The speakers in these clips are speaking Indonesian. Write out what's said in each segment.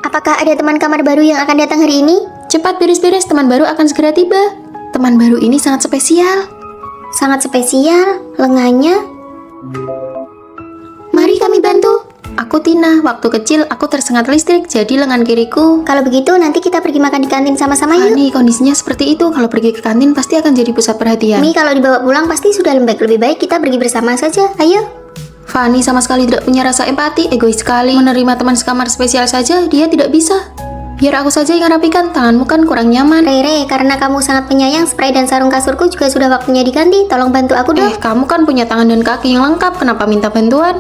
Apakah ada teman kamar baru yang akan datang hari ini? Cepat beres-beres, teman baru akan segera tiba. Teman baru ini sangat spesial. Sangat spesial, lengannya. Mari kami bantu. Aku Tina, waktu kecil aku tersengat listrik, jadi lengan kiriku. Kalau begitu nanti kita pergi makan di kantin sama-sama yuk. Fani, kondisinya seperti itu. Kalau pergi ke kantin pasti akan jadi pusat perhatian. Mi, kalau dibawa pulang pasti sudah lembek. Lebih baik kita pergi bersama saja. Ayo. Fani sama sekali tidak punya rasa empati, egois sekali. Menerima teman sekamar spesial saja, dia tidak bisa. Biar aku saja yang rapikan, tanganmu kan kurang nyaman. Rere, karena kamu sangat penyayang, spray dan sarung kasurku juga sudah waktunya diganti. Tolong bantu aku dong. Kamu kan punya tangan dan kaki yang lengkap, kenapa minta bantuan?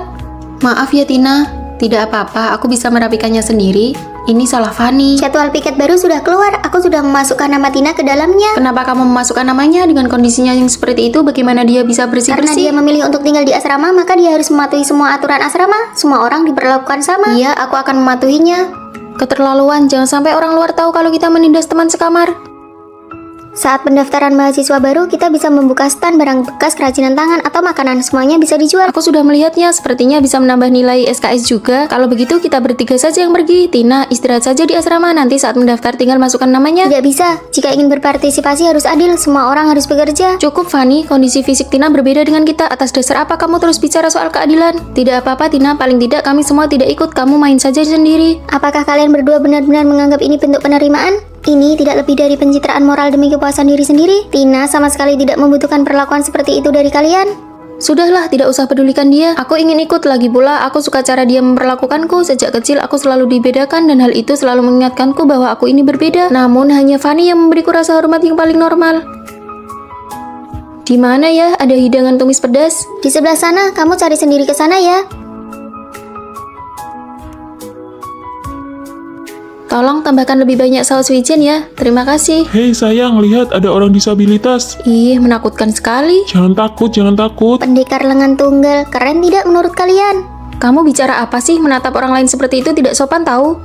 Maaf ya Tina, tidak apa-apa, aku bisa merapikannya sendiri. Ini salah Fani. Jadwal piket baru sudah keluar. Aku sudah memasukkan nama Tina ke dalamnya. Kenapa kamu memasukkan namanya dengan kondisinya yang seperti itu? Bagaimana dia bisa bersih-bersih? Karena dia memilih untuk tinggal di asrama, maka dia harus mematuhi semua aturan asrama. Semua orang diperlakukan sama. Iya, aku akan mematuhinya. Keterlaluan, jangan sampai orang luar tahu kalau kita menindas teman sekamar. Saat pendaftaran mahasiswa baru, kita bisa membuka stand barang bekas kerajinan tangan atau makanan. Semuanya bisa dijual. Aku sudah melihatnya, sepertinya bisa menambah nilai SKS juga. Kalau begitu kita bertiga saja yang pergi. Tina, istirahat saja di asrama, nanti saat mendaftar tinggal masukkan namanya. Tidak bisa, jika ingin berpartisipasi harus adil. Semua orang harus bekerja. Cukup Fani, kondisi fisik Tina berbeda dengan kita. Atas dasar apa kamu terus bicara soal keadilan? Tidak apa-apa Tina, paling tidak kami semua tidak ikut. Kamu main saja sendiri. Apakah kalian berdua benar-benar menganggap ini bentuk penerimaan? Ini tidak lebih dari pencitraan moral demi kepuasan diri sendiri. Tina sama sekali tidak membutuhkan perlakuan seperti itu dari kalian. Sudahlah, tidak usah pedulikan dia. Aku ingin ikut, lagi pula aku suka cara dia memperlakukanku. Sejak kecil aku selalu dibedakan dan hal itu selalu mengingatkanku bahwa aku ini berbeda. Namun hanya Fani yang memberiku rasa hormat yang paling normal. Di mana ya ada hidangan tumis pedas? Di sebelah sana, kamu cari sendiri ke sana ya. Tolong tambahkan lebih banyak saus wijen ya. Terima kasih. Hei sayang, lihat ada orang disabilitas. Ih, menakutkan sekali. Jangan takut, jangan takut. Pendekar lengan tunggal, keren tidak menurut kalian? Kamu bicara apa sih? Menatap orang lain seperti itu tidak sopan tahu.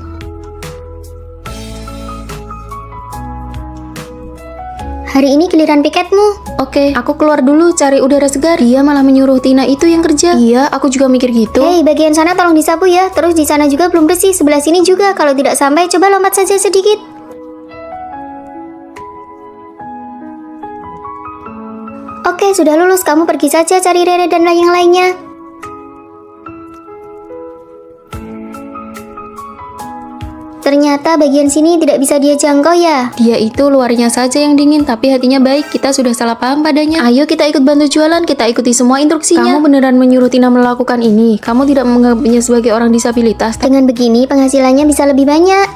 Hari ini giliran piketmu. Oke, aku keluar dulu cari udara segar. Dia malah menyuruh Tina itu yang kerja. Iya, aku juga mikir gitu. Hei, bagian sana tolong disapu ya. Terus di sana juga belum bersih, sebelah sini juga. Kalau tidak sampai, coba lompat saja sedikit. Oke, sudah lulus. Kamu pergi saja cari Rere dan yang lainnya. Ternyata bagian sini tidak bisa dia jangkau ya. Dia itu luarnya saja yang dingin, tapi hatinya baik. Kita sudah salah paham padanya. Ayo kita ikut bantu jualan, kita ikuti semua instruksinya. Kamu beneran menyuruh Tina melakukan ini? Kamu tidak menganggapnya sebagai orang disabilitas? Dengan begini penghasilannya bisa lebih banyak.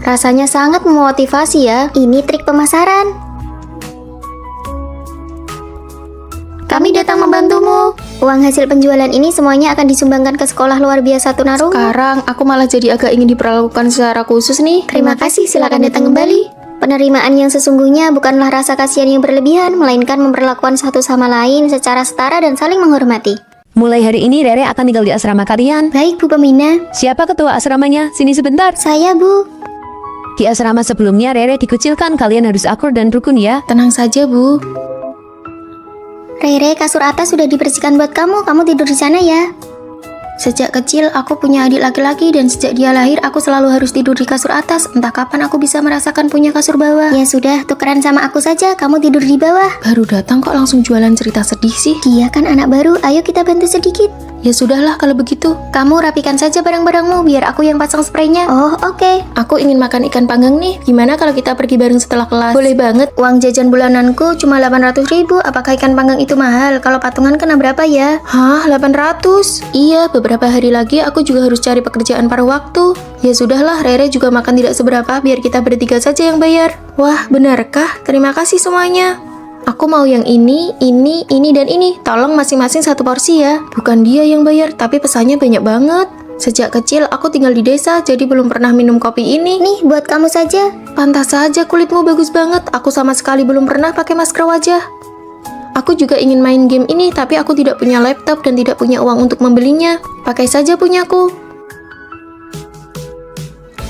Rasanya sangat memotivasi ya. Ini trik pemasaran. Kami datang membantumu. Uang hasil penjualan ini semuanya akan disumbangkan ke sekolah luar biasa tunarungu. Sekarang aku malah jadi agak ingin diperlakukan secara khusus nih. Terima kasih, silakan datang kembali. Penerimaan yang sesungguhnya bukanlah rasa kasihan yang berlebihan, melainkan memperlakukan satu sama lain secara setara dan saling menghormati. Mulai hari ini Rere akan tinggal di asrama kalian. Baik Bu Pemina. Siapa ketua asramanya? Sini sebentar. Saya Bu. Di asrama sebelumnya Rere dikucilkan, kalian harus akur dan rukun ya. Tenang saja, Bu. Rere, kasur atas sudah dibersihkan buat kamu. Kamu tidur di sana ya. Sejak kecil aku punya adik laki-laki dan sejak dia lahir aku selalu harus tidur di kasur atas. Entah kapan aku bisa merasakan punya kasur bawah. Ya sudah, tukeran sama aku saja. Kamu tidur di bawah. Baru datang kok langsung jualan cerita sedih sih. Dia kan anak baru. Ayo kita bantu sedikit. Ya sudahlah kalau begitu. Kamu rapikan saja barang-barangmu biar aku yang pasang spraynya. Oh, oke. Aku ingin makan ikan panggang nih. Gimana kalau kita pergi bareng setelah kelas? Boleh banget. Uang jajan bulananku cuma 800.000. Apakah ikan panggang itu mahal? Kalau patungan kena berapa ya? Hah, 800? Iya, beberapa hari lagi aku juga harus cari pekerjaan paruh waktu. Ya sudahlah, Rere juga makan tidak seberapa, biar kita bertiga saja yang bayar. Wah, benarkah? Terima kasih semuanya. Aku mau yang ini, dan ini. Tolong masing-masing satu porsi ya. Bukan dia yang bayar, tapi pesannya banyak banget. Sejak kecil aku tinggal di desa, jadi belum pernah minum kopi ini. Nih, buat kamu saja. Pantas saja kulitmu bagus banget. Aku sama sekali belum pernah pakai masker wajah. Aku juga ingin main game ini, tapi aku tidak punya laptop dan tidak punya uang untuk membelinya. Pakai saja punyaku.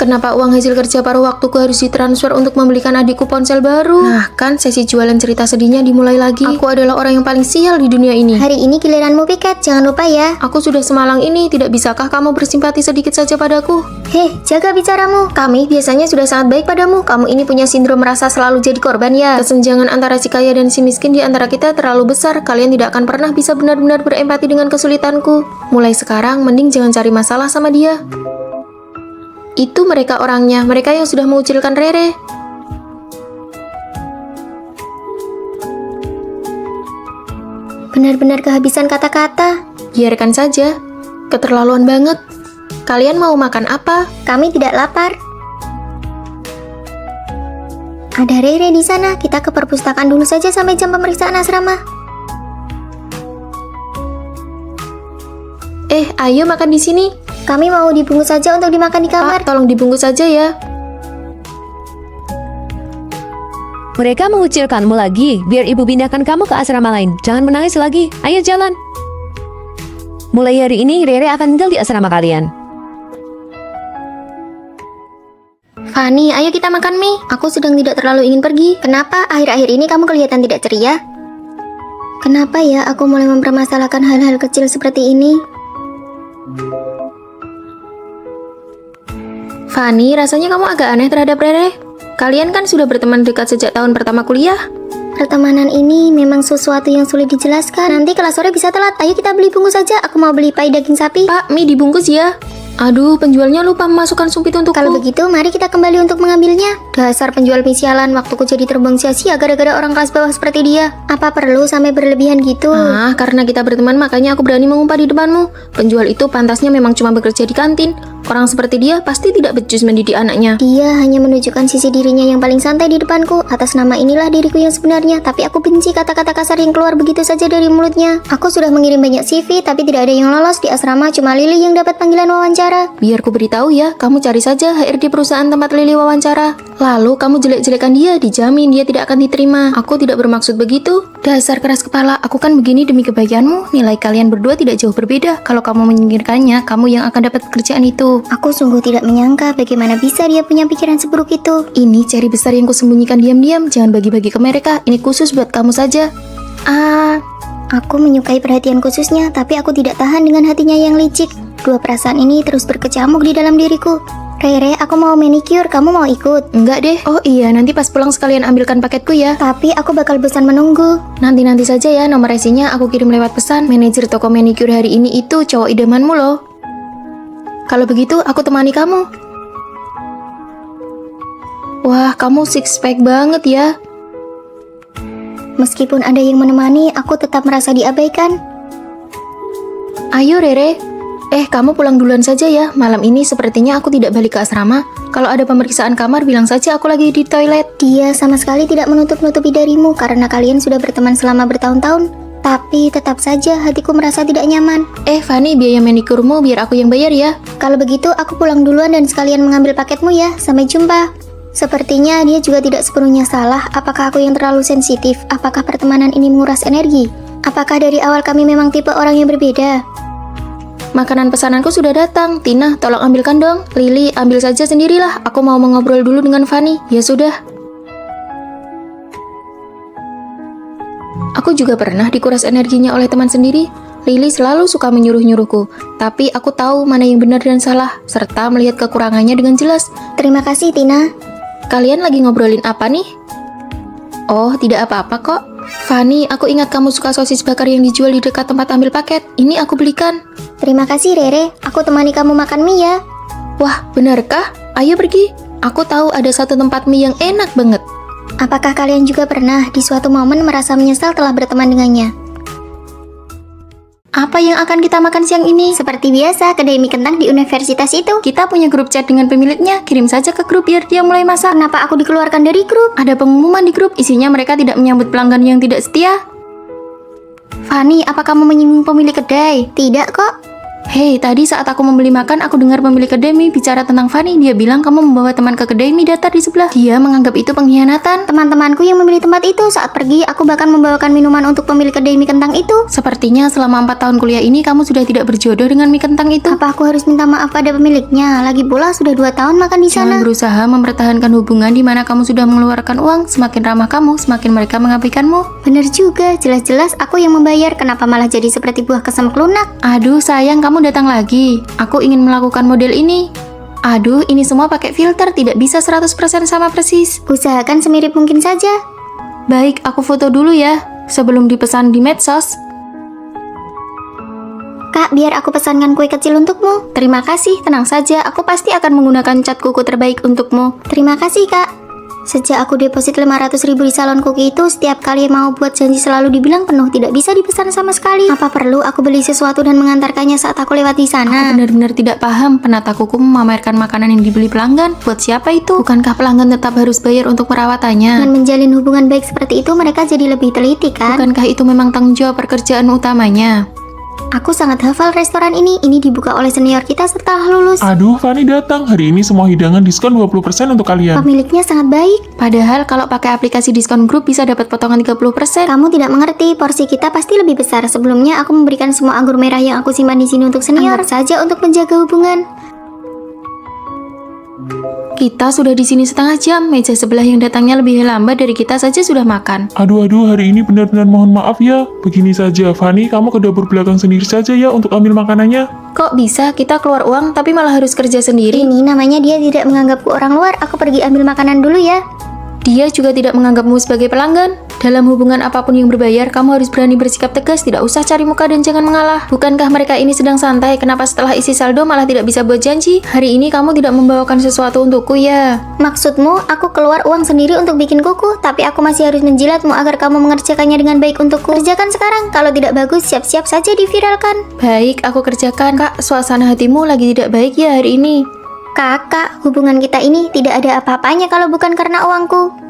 Kenapa uang hasil kerja paruh waktuku harus ditransfer untuk membelikan adikku ponsel baru? Nah, kan sesi jualan cerita sedihnya dimulai lagi. Aku adalah orang yang paling sial di dunia ini. Hari ini giliranmu piket, jangan lupa ya. Aku sudah semalang ini, tidak bisakah kamu bersimpati sedikit saja padaku? Heh, jaga bicaramu. Kami biasanya sudah sangat baik padamu. Kamu ini punya sindrom merasa selalu jadi korban ya. Kesenjangan antara si kaya dan si miskin di antara kita terlalu besar. Kalian tidak akan pernah bisa benar-benar berempati dengan kesulitanku. Mulai sekarang, mending jangan cari masalah sama dia. Itu mereka orangnya, mereka yang sudah mengucilkan Rere. Benar-benar kehabisan kata-kata. Biarkan saja, keterlaluan banget. Kalian mau makan apa? Kami tidak lapar. Ada Rere di sana. Kita ke perpustakaan dulu saja sampai jam pemeriksaan asrama. Ayo makan di sini. Kami mau dibungkus saja untuk dimakan di kamar. Pak, tolong dibungkus saja ya. Mereka mengucilkanmu lagi. Biar ibu pindahkan kamu ke asrama lain. Jangan menangis lagi. Ayo jalan. Mulai hari ini Rere akan tinggal di asrama kalian. Fanny, ayo kita makan mie. Aku sedang tidak terlalu ingin pergi. Kenapa akhir-akhir ini kamu kelihatan tidak ceria? Kenapa ya aku mulai mempermasalahkan hal-hal kecil seperti ini? Fanny, rasanya kamu agak aneh terhadap Rere. Kalian kan sudah berteman dekat sejak tahun pertama kuliah. Pertemanan ini memang sesuatu yang sulit dijelaskan. Nanti kelas sore bisa telat. Ayo kita beli bungkus saja. Aku mau beli pai daging sapi. Pak, mie dibungkus ya. Aduh, penjualnya lupa memasukkan sumpit untukku. Kalau begitu, mari kita kembali untuk mengambilnya. Dasar penjual mie sialan, waktuku jadi terbang sia-sia gara-gara orang kelas bawah seperti dia. Apa perlu sampai berlebihan gitu? Karena kita berteman makanya aku berani mengumpah di depanmu. Penjual itu pantasnya memang cuma bekerja di kantin. Orang seperti dia pasti tidak becus mendidik anaknya. Dia hanya menunjukkan sisi dirinya yang paling santai di depanku. Atas nama inilah diriku yang sebenarnya. Tapi aku benci kata-kata kasar yang keluar begitu saja dari mulutnya. Aku sudah mengirim banyak CV, tapi tidak ada yang lolos di asrama. Cuma Lily yang dapat panggilan wawancara. Biar ku beritahu ya, kamu cari saja HRD perusahaan tempat Lily wawancara. Lalu kamu jelek-jelekan dia, dijamin dia tidak akan diterima. Aku tidak bermaksud begitu. Dasar keras kepala, aku kan begini demi kebaikanmu. Nilai kalian berdua tidak jauh berbeda. Kalau kamu menyingkirkannya, kamu yang akan dapat pekerjaan itu. Aku sungguh tidak menyangka bagaimana bisa dia punya pikiran seburuk itu. Ini ceri besar yang kusembunyikan diam-diam. Jangan bagi-bagi ke mereka. Ini khusus buat kamu saja. Aku menyukai perhatian khususnya, tapi aku tidak tahan dengan hatinya yang licik. Dua perasaan ini terus berkecamuk di dalam diriku. Rere, aku mau manicure, kamu mau ikut? Enggak deh. Oh iya, nanti pas pulang sekalian ambilkan paketku ya. Tapi aku bakal bosan menunggu. Nanti saja ya, nomor resinya aku kirim lewat pesan. Manajer toko manicure hari ini itu cowok idamanmu loh. Kalau begitu, aku temani kamu. Wah, kamu six pack banget ya. Meskipun ada yang menemani, aku tetap merasa diabaikan. Ayo Rere. Kamu pulang duluan saja ya. Malam ini sepertinya aku tidak balik ke asrama. Kalau ada pemeriksaan kamar, bilang saja aku lagi di toilet. Dia sama sekali tidak menutup-nutupi darimu karena kalian sudah berteman selama bertahun-tahun. Tapi tetap saja hatiku merasa tidak nyaman. Fanny, biaya manikurmu biar aku yang bayar ya. Kalau begitu, aku pulang duluan dan sekalian mengambil paketmu ya. Sampai jumpa. Sepertinya dia juga tidak sepenuhnya salah. Apakah aku yang terlalu sensitif? Apakah pertemanan ini menguras energi? Apakah dari awal kami memang tipe orang yang berbeda? Makanan pesananku sudah datang. Tina, tolong ambilkan dong. Lily, ambil saja sendirilah. Aku mau mengobrol dulu dengan Fanny. Ya sudah. Aku juga pernah dikuras energinya oleh teman sendiri. Lily selalu suka menyuruh-nyuruhku. Tapi aku tahu mana yang benar dan salah, serta melihat kekurangannya dengan jelas. Terima kasih, Tina. Kalian lagi ngobrolin apa nih? Oh, tidak apa-apa kok. Fanny, aku ingat kamu suka sosis bakar yang dijual di dekat tempat ambil paket. Ini aku belikan. Terima kasih, Rere. Aku temani kamu makan mie ya. Wah, benarkah? Ayo pergi. Aku tahu ada satu tempat mie yang enak banget. Apakah kalian juga pernah di suatu momen merasa menyesal telah berteman dengannya? Apa yang akan kita makan siang ini? Seperti biasa, kedai mie kentang di universitas itu. Kita punya grup chat dengan pemiliknya. Kirim saja ke grup biar dia mulai masak. Kenapa aku dikeluarkan dari grup? Ada pengumuman di grup, isinya mereka tidak menyambut pelanggan yang tidak setia. Fanny, apa kamu menyinggung pemilik kedai? Tidak kok. Hei, tadi saat aku membeli makan, aku dengar pemilik kedai mie bicara tentang Fanny. Dia bilang kamu membawa teman ke kedai mie datar di sebelah. Dia menganggap itu pengkhianatan. Teman-temanku yang membeli tempat itu saat pergi, aku bahkan membawakan minuman untuk pemilik kedai mie kentang itu. Sepertinya selama 4 tahun kuliah ini kamu sudah tidak berjodoh dengan mie kentang itu. Apa aku harus minta maaf pada pemiliknya? Lagi pula sudah 2 tahun makan di Jangan sana. berusaha mempertahankan hubungan di mana kamu sudah mengeluarkan uang. Semakin ramah kamu, semakin mereka mengabaikanmu. Bener juga, jelas-jelas aku yang membayar. Kenapa malah jadi seperti buah kesem lunak? Aduh sayang, kamu datang lagi. Aku ingin melakukan model ini. Aduh, ini semua pakai filter, tidak bisa 100% sama persis. Usahakan semirip mungkin saja. Baik, aku foto dulu ya, sebelum dipesan di medsos. Kak, biar aku pesankan kue kecil untukmu. Terima kasih, tenang saja, aku pasti akan menggunakan cat kuku terbaik untukmu. Terima kasih, Kak. Sejak aku deposit 500.000 di salon kuki itu, setiap kali mau buat janji selalu dibilang penuh, tidak bisa dipesan sama sekali. Apa perlu aku beli sesuatu dan mengantarkannya saat aku lewat di Aku sana? benar-benar tidak paham, penata kuku memamerkan makanan yang dibeli pelanggan. Buat siapa itu? Bukankah pelanggan tetap harus bayar untuk perawatannya? Dengan menjalin hubungan baik seperti itu, mereka jadi lebih teliti, kan? Bukankah itu memang tanggung jawab pekerjaan utamanya? Aku sangat hafal restoran ini. Ini dibuka oleh senior kita setelah lulus. Aduh, Fanny datang. Hari ini semua hidangan diskon 20% untuk kalian. Pemiliknya sangat baik. Padahal kalau pakai aplikasi diskon grup bisa dapat potongan 30%. Kamu tidak mengerti, porsi kita pasti lebih besar. Sebelumnya aku memberikan semua anggur merah yang aku simpan di sini untuk senior. Anggap saja untuk menjaga hubungan. Kita sudah di sini setengah jam. Meja sebelah yang datangnya lebih lambat dari kita saja sudah makan. Aduh, hari ini benar-benar mohon maaf ya. Begini saja, Fanny, kamu ke dapur belakang sendiri saja ya untuk ambil makanannya. Kok bisa kita keluar uang tapi malah harus kerja sendiri? Ini namanya dia tidak menganggapku orang luar. Aku pergi ambil makanan dulu ya. Dia juga tidak menganggapmu sebagai pelanggan. Dalam hubungan apapun yang berbayar, kamu harus berani bersikap tegas, tidak usah cari muka dan jangan mengalah. Bukankah mereka ini sedang santai? Kenapa setelah isi saldo malah tidak bisa buat janji? Hari ini kamu tidak membawakan sesuatu untukku ya? Maksudmu, aku keluar uang sendiri untuk bikin kuku, tapi aku masih harus menjilatmu agar kamu mengerjakannya dengan baik untukku. Kerjakan sekarang, kalau tidak bagus, siap-siap saja diviralkan. Baik, aku kerjakan. Kak, suasana hatimu lagi tidak baik ya hari ini? Kakak, hubungan kita ini tidak ada apa-apanya kalau bukan karena uangku.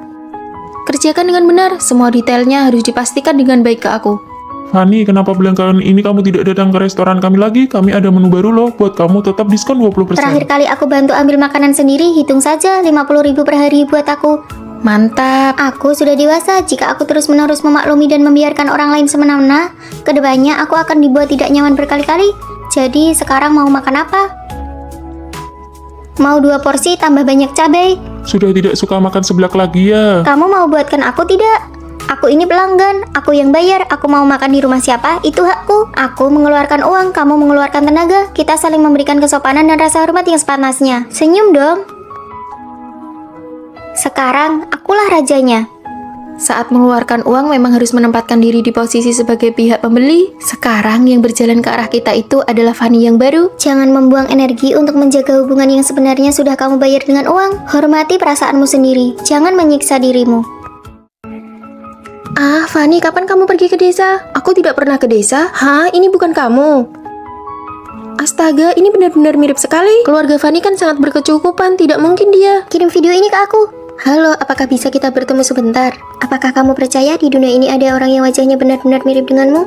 Kerjakan dengan benar, semua detailnya harus dipastikan dengan baik ke aku. Fanny, kenapa belakangan ini kamu tidak datang ke restoran kami lagi? Kami ada menu baru loh, buat kamu tetap diskon 20%. Terakhir kali aku bantu ambil makanan sendiri, hitung saja 50.000 per hari buat aku. Mantap. Aku sudah dewasa, jika aku terus-menerus memaklumi dan membiarkan orang lain semena-mena, kedepannya aku akan dibuat tidak nyaman berkali-kali. Jadi sekarang mau makan apa? Mau 2 porsi tambah banyak cabai? Sudah tidak suka makan seblak lagi ya? Kamu mau buatkan aku tidak? Aku ini pelanggan, aku yang bayar, aku mau makan di rumah siapa, itu hakku. Aku mengeluarkan uang, kamu mengeluarkan tenaga, kita saling memberikan kesopanan dan rasa hormat yang sepantasnya. Senyum dong. Sekarang, akulah rajanya. Saat mengeluarkan uang memang harus menempatkan diri di posisi sebagai pihak pembeli. Sekarang yang berjalan ke arah kita itu adalah Fanny yang baru. Jangan membuang energi untuk menjaga hubungan yang sebenarnya sudah kamu bayar dengan uang. Hormati perasaanmu sendiri, jangan menyiksa dirimu. Ah, Fanny, kapan kamu pergi ke desa? Aku tidak pernah ke desa. Hah, ini bukan kamu. Astaga, ini benar-benar mirip sekali. Keluarga Fanny kan sangat berkecukupan, tidak mungkin dia. Kirim video ini ke aku. Halo, apakah bisa kita bertemu sebentar? Apakah kamu percaya di dunia ini ada orang yang wajahnya benar-benar mirip denganmu?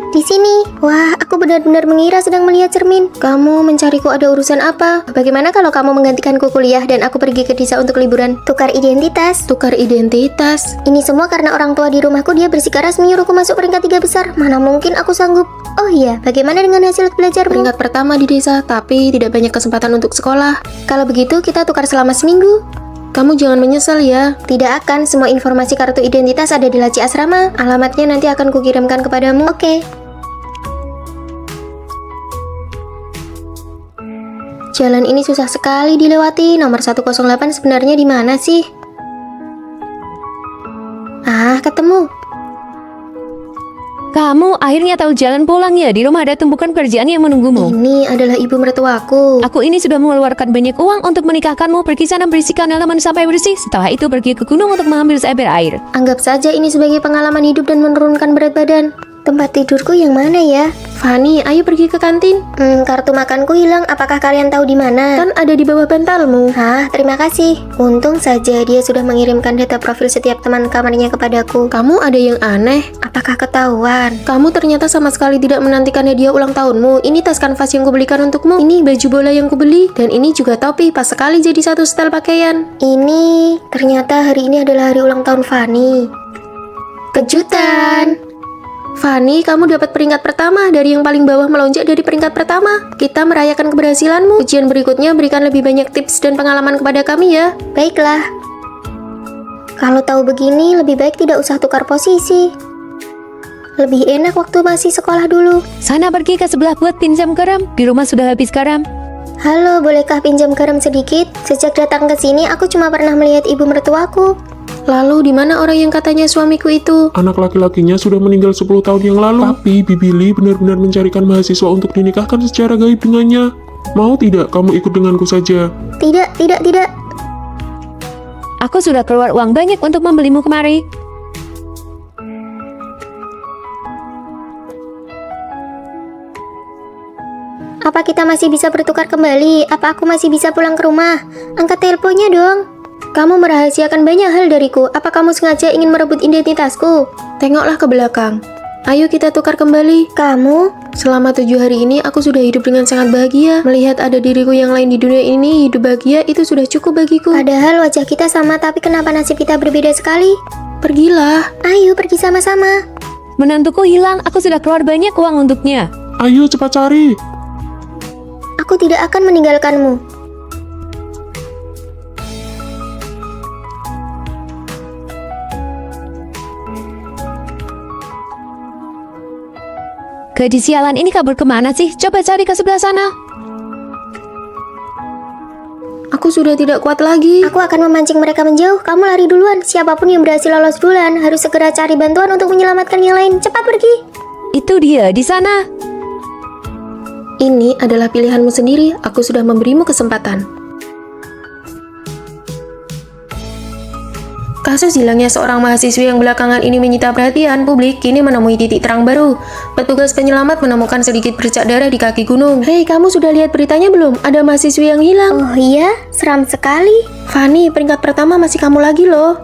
Di sini. Wah, aku benar-benar mengira sedang melihat cermin. Kamu mencariku ada urusan apa? Bagaimana kalau kamu menggantikanku kuliah dan aku pergi ke desa untuk liburan? Tukar identitas. Tukar identitas. Ini semua karena orang tua di rumahku dia bersikeras menyuruhku masuk peringkat 3 besar. Mana mungkin aku sanggup? Oh iya, bagaimana dengan hasil belajarmu? Peringkat pertama di desa, tapi tidak banyak kesempatan untuk sekolah. Kalau begitu kita tukar selama seminggu. Kamu jangan menyesal ya. Tidak akan, semua informasi kartu identitas ada di laci asrama. Alamatnya nanti akan kukirimkan kepadamu. Oke. Jalan ini susah sekali dilewati. Nomor 108 sebenarnya di mana sih? Ah, ketemu. Kamu akhirnya tahu jalan pulang ya? Di rumah ada tumpukan kerjaan yang menunggumu. Ini adalah ibu mertuaku. Aku ini sudah mengeluarkan banyak uang untuk menikahkanmu. Pergi sana bersihkan halaman sampai bersih. Setelah itu pergi ke gunung untuk mengambil seember air. Anggap saja ini sebagai pengalaman hidup dan menurunkan berat badan. Tempat tidurku yang mana ya? Fanny, ayo pergi ke kantin. Kartu makanku hilang. Apakah kalian tahu di mana? Kan ada di bawah bantalmu. Hah, terima kasih. Untung saja dia sudah mengirimkan data profil setiap teman kamarnya kepadaku. Kamu ada yang aneh. Apakah ketahuan? Kamu ternyata sama sekali tidak menantikan hadiah ulang tahunmu. Ini tas kanvas yang kubelikan untukmu. Ini baju bola yang kubeli. Dan ini juga topi. Pas sekali jadi satu setel pakaian. Ini, ternyata hari ini adalah hari ulang tahun Fanny. Kejutan! Fanny, kamu dapat peringkat pertama. Dari yang paling bawah melonjak dari peringkat pertama. Kita merayakan keberhasilanmu. Ujian berikutnya berikan lebih banyak tips dan pengalaman kepada kami ya. Baiklah. Kalau tahu begini, lebih baik tidak usah tukar posisi. Lebih enak waktu masih sekolah dulu. Sana pergi ke sebelah buat pinjam garam. Di rumah sudah habis garam. Halo, bolehkah pinjam garam sedikit? Sejak datang ke sini, aku cuma pernah melihat ibu mertuaku. Lalu di mana orang yang katanya suamiku itu? Anak laki-lakinya sudah meninggal 10 tahun yang lalu. Tapi Bibi Lee benar-benar mencarikan mahasiswa untuk dinikahkan secara gaib dengannya. Mau tidak kamu ikut denganku saja? Tidak. Aku sudah keluar uang banyak untuk membelimu kemari. Apa kita masih bisa bertukar kembali? Apa aku masih bisa pulang ke rumah? Angkat teleponnya dong. Kamu merahasiakan banyak hal dariku. Apa kamu sengaja ingin merebut identitasku? Tengoklah ke belakang. Ayo kita tukar kembali. Kamu? Selama 7 hari ini aku sudah hidup dengan sangat bahagia. Melihat ada diriku yang lain di dunia ini hidup bahagia itu sudah cukup bagiku. Padahal wajah kita sama, tapi kenapa nasib kita berbeda sekali? Pergilah. Ayo pergi sama-sama. Menantuku hilang, aku sudah keluar banyak uang untuknya. Ayo cepat cari. Aku tidak akan meninggalkanmu. Gadis sialan ini kabur kemana sih? Coba cari ke sebelah sana. Aku sudah tidak kuat lagi. Aku akan memancing mereka menjauh. Kamu lari duluan. Siapapun yang berhasil lolos duluan harus segera cari bantuan untuk menyelamatkan yang lain. Cepat pergi. Itu dia di sana. Ini adalah pilihanmu sendiri. Aku sudah memberimu kesempatan. Kasus hilangnya seorang mahasiswi yang belakangan ini menyita perhatian publik kini menemui titik terang baru. Petugas penyelamat menemukan sedikit bercak darah di kaki gunung. Hei, kamu sudah lihat beritanya belum? Ada mahasiswi yang hilang. Oh iya, seram sekali. Fanny, peringkat pertama masih kamu lagi loh.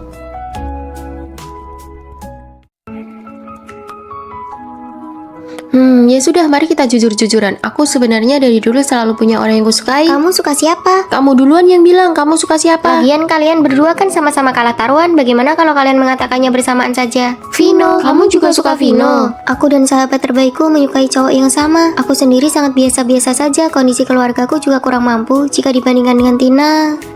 Ya sudah, mari kita jujur-jujuran. Aku sebenarnya dari dulu selalu punya orang yang kusukai. Kamu suka siapa? Kamu duluan yang bilang kamu suka siapa. Lagian kalian berdua kan sama-sama kalah taruhan. Bagaimana kalau kalian mengatakannya bersamaan saja? Vino, kamu juga suka Vino. Aku dan sahabat terbaikku menyukai cowok yang sama. Aku sendiri sangat biasa-biasa saja. Kondisi keluargaku juga kurang mampu jika dibandingkan dengan Tina.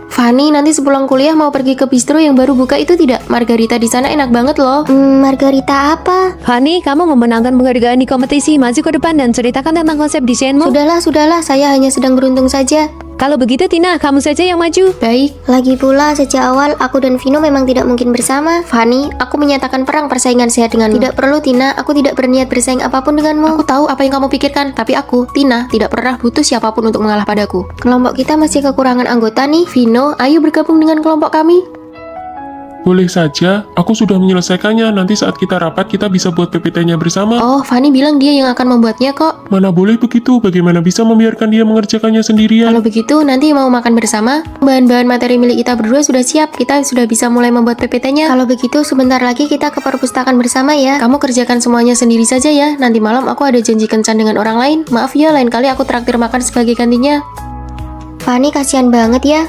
Fanny, nanti sepulang kuliah mau pergi ke bistro yang baru buka itu tidak? Margarita di sana enak banget loh. Margarita apa? Fanny, kamu memenangkan penghargaan di kompetisi. Maju ke depan dan ceritakan tentang konsep desainmu. Sudahlah, saya hanya sedang beruntung saja. Kalau begitu Tina, kamu saja yang maju. Baik. Lagi pula, sejak awal aku dan Vino memang tidak mungkin bersama. Fanny, aku menyatakan perang persaingan sehat denganmu. Tidak perlu Tina, aku tidak berniat bersaing apapun denganmu. Aku tahu apa yang kamu pikirkan, tapi aku, Tina, tidak pernah butuh siapapun untuk mengalah padaku. Kelompok kita masih kekurangan anggota nih. Vino, ayo bergabung dengan kelompok kami. Boleh saja, aku sudah menyelesaikannya. Nanti saat kita rapat, kita bisa buat PPT-nya bersama. Oh, Fanny bilang dia yang akan membuatnya kok. Mana boleh begitu, bagaimana bisa membiarkan dia mengerjakannya sendirian? Kalau begitu, nanti mau makan bersama. Bahan-bahan materi milik kita berdua sudah siap. Kita sudah bisa mulai membuat PPT-nya. Kalau begitu, sebentar lagi kita ke perpustakaan bersama ya. Kamu kerjakan semuanya sendiri saja ya. Nanti malam aku ada janji kencan dengan orang lain. Maaf ya, lain kali aku traktir makan sebagai gantinya. Fanny, kasihan banget ya.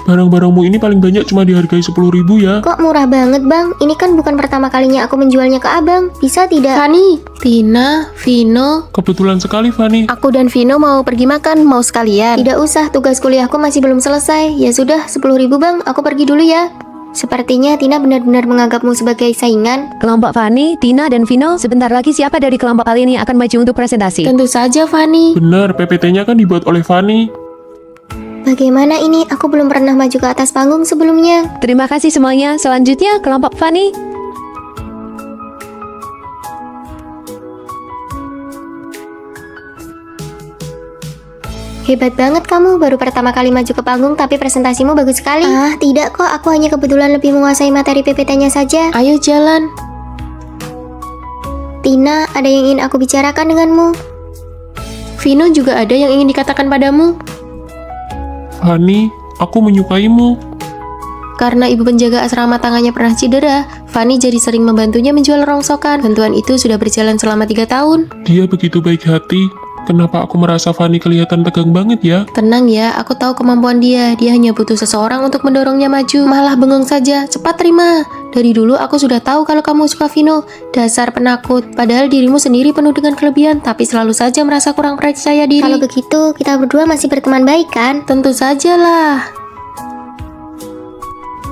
Barang-barangmu ini paling banyak cuma dihargai 10.000 ya. Kok murah banget bang? Ini kan bukan pertama kalinya aku menjualnya ke abang. Bisa tidak? Fanny, Tina, Vino. Kebetulan sekali, Fanny. Aku dan Vino mau pergi makan, mau sekalian. Tidak usah, tugas kuliahku masih belum selesai. Ya sudah, 10.000 bang, aku pergi dulu ya. Sepertinya Tina benar-benar menganggapmu sebagai saingan. Kelompok Fanny, Tina, dan Vino, sebentar lagi siapa dari kelompok kalian yang akan maju untuk presentasi? Tentu saja, Fanny. Benar, PPT-nya kan dibuat oleh Fanny. Bagaimana ini? Aku belum pernah maju ke atas panggung sebelumnya. Terima kasih semuanya. Selanjutnya, kelompok Fanny. Hebat banget kamu, baru pertama kali maju ke panggung tapi presentasimu bagus sekali. Ah, tidak kok, aku hanya kebetulan lebih menguasai materi PPT-nya saja. Ayo jalan. Tina, ada yang ingin aku bicarakan denganmu. Vino juga ada yang ingin dikatakan padamu. Fanny, aku menyukaimu. Karena ibu penjaga asrama tangannya pernah cedera, Fanny jadi sering membantunya menjual rongsokan. Bantuan itu sudah berjalan selama 3 tahun. Dia begitu baik hati. Kenapa aku merasa Fanny kelihatan tegang banget ya? Tenang ya, aku tahu kemampuan dia. Dia hanya butuh seseorang untuk mendorongnya maju. Malah bengong saja, cepat terima. Dari dulu aku sudah tahu kalau kamu suka Vino. Dasar penakut, padahal dirimu sendiri penuh dengan kelebihan, tapi selalu saja merasa kurang percaya diri. Kalau begitu, kita berdua masih berteman baik kan? Tentu sajalah.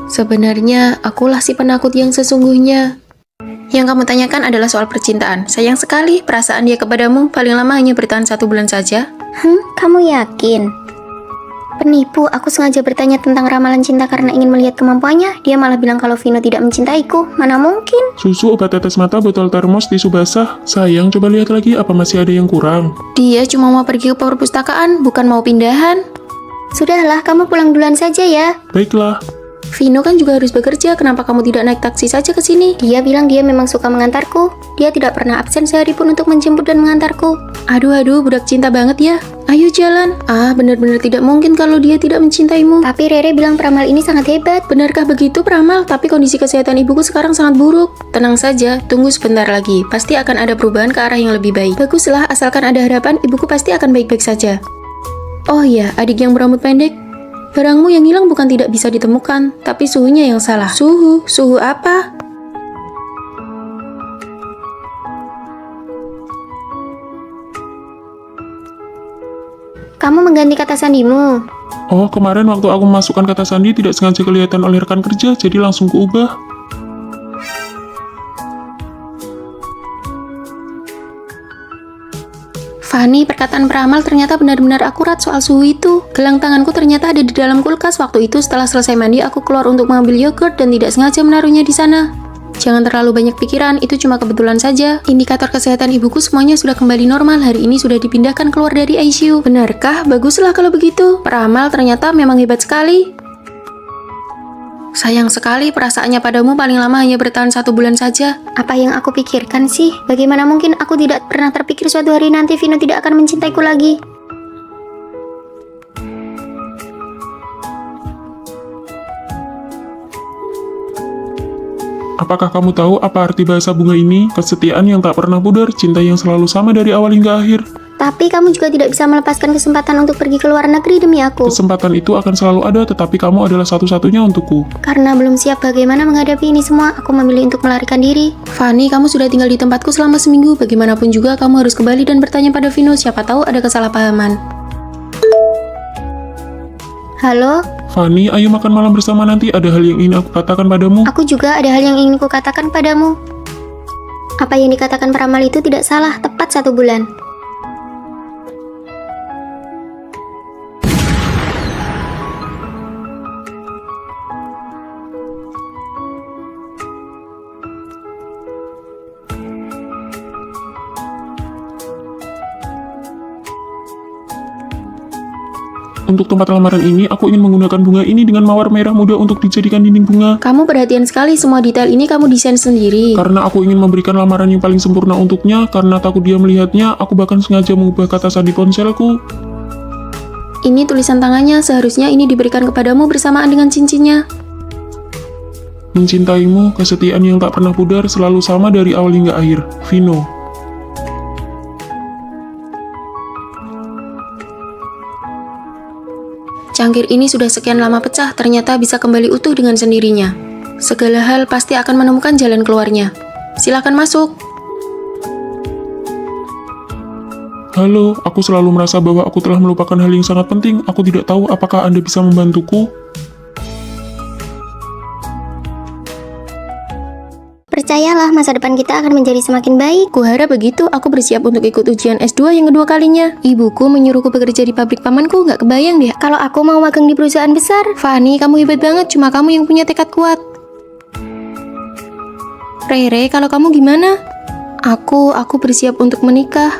Sebenarnya, akulah si penakut yang sesungguhnya. Yang kamu tanyakan adalah soal percintaan. Sayang sekali, perasaan dia kepadamu paling lama hanya bertahan 1 bulan saja. Kamu yakin? Penipu, aku sengaja bertanya tentang ramalan cinta karena ingin melihat kemampuannya. Dia malah bilang kalau Vino tidak mencintaiku. Mana mungkin? Susu, obat tetes mata, botol termos, tisu basah. Sayang, coba lihat lagi apa masih ada yang kurang. Dia cuma mau pergi ke perpustakaan, bukan mau pindahan. Sudahlah, kamu pulang duluan saja ya. Baiklah. Vino kan juga harus bekerja, kenapa kamu tidak naik taksi saja ke sini? Dia bilang dia memang suka mengantarku. Dia tidak pernah absen sehari pun untuk menjemput dan mengantarku. Aduh, budak cinta banget ya. Ayo jalan. Benar-benar tidak mungkin kalau dia tidak mencintaimu. Tapi Rere bilang peramal ini sangat hebat. Benarkah begitu peramal? Tapi kondisi kesehatan ibuku sekarang sangat buruk. Tenang saja, tunggu sebentar lagi. Pasti akan ada perubahan ke arah yang lebih baik. Baguslah, asalkan ada harapan, ibuku pasti akan baik-baik saja. Oh iya, adik yang berambut pendek. Barangmu yang hilang bukan tidak bisa ditemukan, tapi suhunya yang salah. Suhu apa? Kamu mengganti kata sandimu. Oh, kemarin waktu aku memasukkan kata sandi tidak sengaja kelihatan oleh rekan kerja, jadi langsung kuubah. Fanny, perkataan peramal ternyata benar-benar akurat soal suhu itu. Gelang tanganku ternyata ada di dalam kulkas. Waktu itu setelah selesai mandi, aku keluar untuk mengambil yogurt dan tidak sengaja menaruhnya di sana. Jangan terlalu banyak pikiran, itu cuma kebetulan saja. Indikator kesehatan ibuku semuanya sudah kembali normal. Hari ini sudah dipindahkan keluar dari ICU. Benarkah? Baguslah kalau begitu. Peramal ternyata memang hebat sekali. Sayang sekali, perasaannya padamu paling lama hanya bertahan 1 bulan saja. Apa yang aku pikirkan sih? Bagaimana mungkin aku tidak pernah terpikir suatu hari nanti Vino tidak akan mencintaiku lagi? Apakah kamu tahu apa arti bahasa bunga ini? Kesetiaan yang tak pernah pudar, cinta yang selalu sama dari awal hingga akhir. Tapi kamu juga tidak bisa melepaskan kesempatan untuk pergi ke luar negeri demi aku. Kesempatan itu akan selalu ada, tetapi kamu adalah satu-satunya untukku. Karena belum siap bagaimana menghadapi ini semua, aku memilih untuk melarikan diri. Fanny, kamu sudah tinggal di tempatku selama seminggu. Bagaimanapun juga kamu harus kembali dan bertanya pada Vino. Siapa tahu ada kesalahpahaman. Halo? Fanny, ayo makan malam bersama nanti. Ada hal yang ingin aku katakan padamu. Aku juga ada hal yang ingin kukatakan padamu. Apa yang dikatakan peramal itu tidak salah, tepat 1 bulan. Untuk tempat lamaran ini, aku ingin menggunakan bunga ini dengan mawar merah muda untuk dijadikan dinding bunga. Kamu perhatian sekali, semua detail ini kamu desain sendiri. Karena aku ingin memberikan lamaran yang paling sempurna untuknya, karena takut dia melihatnya, aku bahkan sengaja mengubah kata sandi ponselku. Ini tulisan tangannya, seharusnya ini diberikan kepadamu bersamaan dengan cincinnya. Mencintaimu, kesetiaan yang tak pernah pudar, selalu sama dari awal hingga akhir. Vino. Cangkir ini sudah sekian lama pecah, ternyata bisa kembali utuh dengan sendirinya. Segala hal pasti akan menemukan jalan keluarnya. Silakan masuk. Halo, aku selalu merasa bahwa aku telah melupakan hal yang sangat penting. Aku tidak tahu apakah Anda bisa membantuku. Percayalah, masa depan kita akan menjadi semakin baik. Kuharap begitu, aku bersiap untuk ikut ujian S2 yang kedua kalinya. Ibuku menyuruhku bekerja di pabrik pamanku, nggak kebayang deh. Kalau aku mau magang di perusahaan besar. Fanny, kamu hebat banget, cuma kamu yang punya tekad kuat. Rere, kalau kamu gimana? Aku bersiap untuk menikah.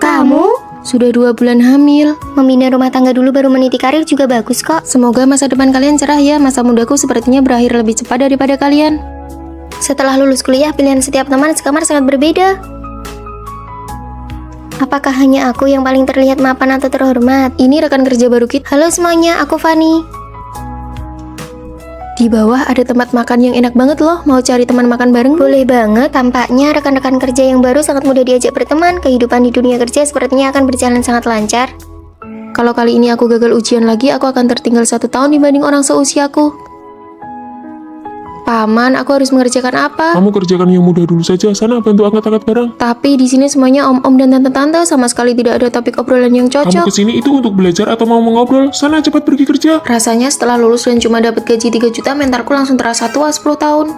Kamu? Sudah 2 bulan hamil. Membina rumah tangga dulu baru meniti karir juga bagus kok. Semoga masa depan kalian cerah ya. Masa mudaku sepertinya berakhir lebih cepat daripada kalian. Setelah lulus kuliah, pilihan setiap teman sekamar sangat berbeda. Apakah hanya aku yang paling terlihat mapan atau terhormat? Ini rekan kerja baru kita. Halo semuanya, aku Fanny. Di bawah ada tempat makan yang enak banget loh. Mau cari teman makan bareng? Boleh banget, tampaknya rekan-rekan kerja yang baru sangat mudah diajak berteman. Kehidupan di dunia kerja sepertinya akan berjalan sangat lancar. Kalau kali ini aku gagal ujian lagi, aku akan tertinggal 1 tahun dibanding orang seusiaku. Paman, aku harus mengerjakan apa? Kamu kerjakan yang mudah dulu saja. Sana bantu angkat-angkat barang. Tapi di sini semuanya om-om dan tante-tante, sama sekali tidak ada topik obrolan yang Kamu cocok. kesini itu untuk belajar atau mau mengobrol? Sana cepat pergi kerja. Rasanya setelah lulus dan cuma dapat gaji 3 juta, mentalku langsung terasa tua 10 tahun.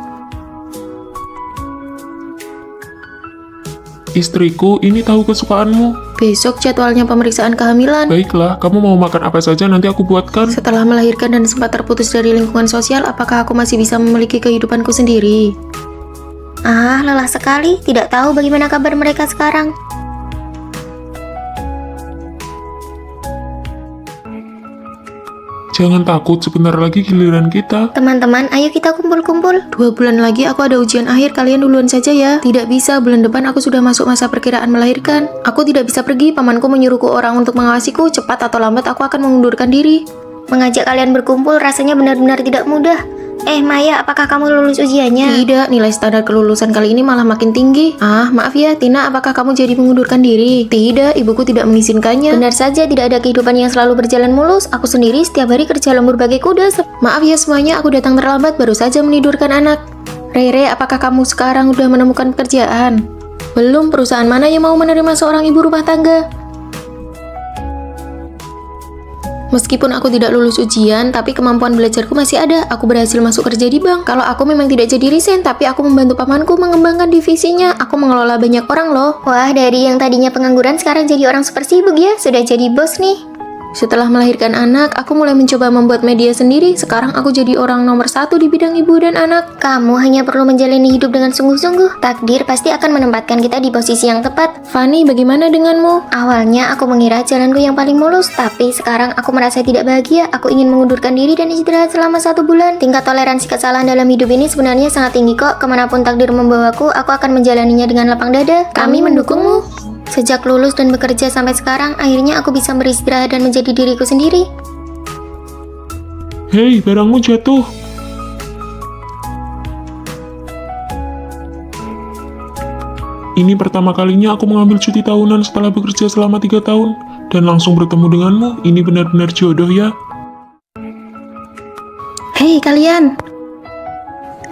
Istriku, ini tahu kesukaanmu. Besok jadwalnya pemeriksaan kehamilan. Baiklah, kamu mau makan apa saja nanti aku buatkan. Setelah melahirkan dan sempat terputus dari lingkungan sosial, apakah aku masih bisa memiliki kehidupanku sendiri? Ah, lelah sekali. Tidak tahu bagaimana kabar mereka sekarang. Jangan takut, sebentar lagi giliran kita. Teman-teman, ayo kita kumpul-kumpul. 2 bulan lagi aku ada ujian akhir, kalian duluan saja ya. Tidak bisa, bulan depan aku sudah masuk masa perkiraan melahirkan. Aku tidak bisa pergi, pamanku menyuruhku orang untuk mengawasiku. Cepat atau lambat aku akan mengundurkan diri. Mengajak kalian berkumpul rasanya benar-benar tidak mudah. Maya, apakah kamu lulus ujiannya? Tidak, nilai standar kelulusan kali ini malah makin tinggi. Ah, maaf ya, Tina, apakah kamu jadi mengundurkan diri? Tidak, ibuku tidak mengizinkannya. Benar saja, tidak ada kehidupan yang selalu berjalan mulus. Aku sendiri setiap hari kerja lembur bagai kuda. Maaf ya semuanya, aku datang terlambat, baru saja menidurkan anak. Rere, apakah kamu sekarang udah menemukan pekerjaan? Belum, perusahaan mana yang mau menerima seorang ibu rumah tangga? Meskipun aku tidak lulus ujian, tapi kemampuan belajarku masih ada. Aku berhasil masuk kerja di bank. Kalau aku memang tidak jadi resign, tapi aku membantu pamanku mengembangkan divisinya. Aku mengelola banyak orang loh. Wah, dari yang tadinya pengangguran sekarang jadi orang super sibuk ya. Sudah jadi bos nih. Setelah melahirkan anak, aku mulai mencoba membuat media sendiri. Sekarang aku jadi orang nomor 1 di bidang ibu dan anak. Kamu hanya perlu menjalani hidup dengan sungguh-sungguh. Takdir pasti akan menempatkan kita di posisi yang tepat. Fanny, bagaimana denganmu? Awalnya aku mengira jalanku yang paling mulus, tapi sekarang aku merasa tidak bahagia. Aku ingin mengundurkan diri dan istirahat selama 1 bulan. Tingkat toleransi kesalahan dalam hidup ini sebenarnya sangat tinggi kok. Kemanapun takdir membawaku, aku akan menjalaninya dengan lapang dada. Kami mendukungmu. Sejak lulus dan bekerja sampai sekarang, akhirnya aku bisa beristirahat dan menjadi diriku sendiri. Hei, barangmu jatuh. Ini pertama kalinya aku mengambil cuti tahunan setelah bekerja selama 3 tahun. Dan langsung bertemu denganmu, ini benar-benar jodoh ya. Hei kalian,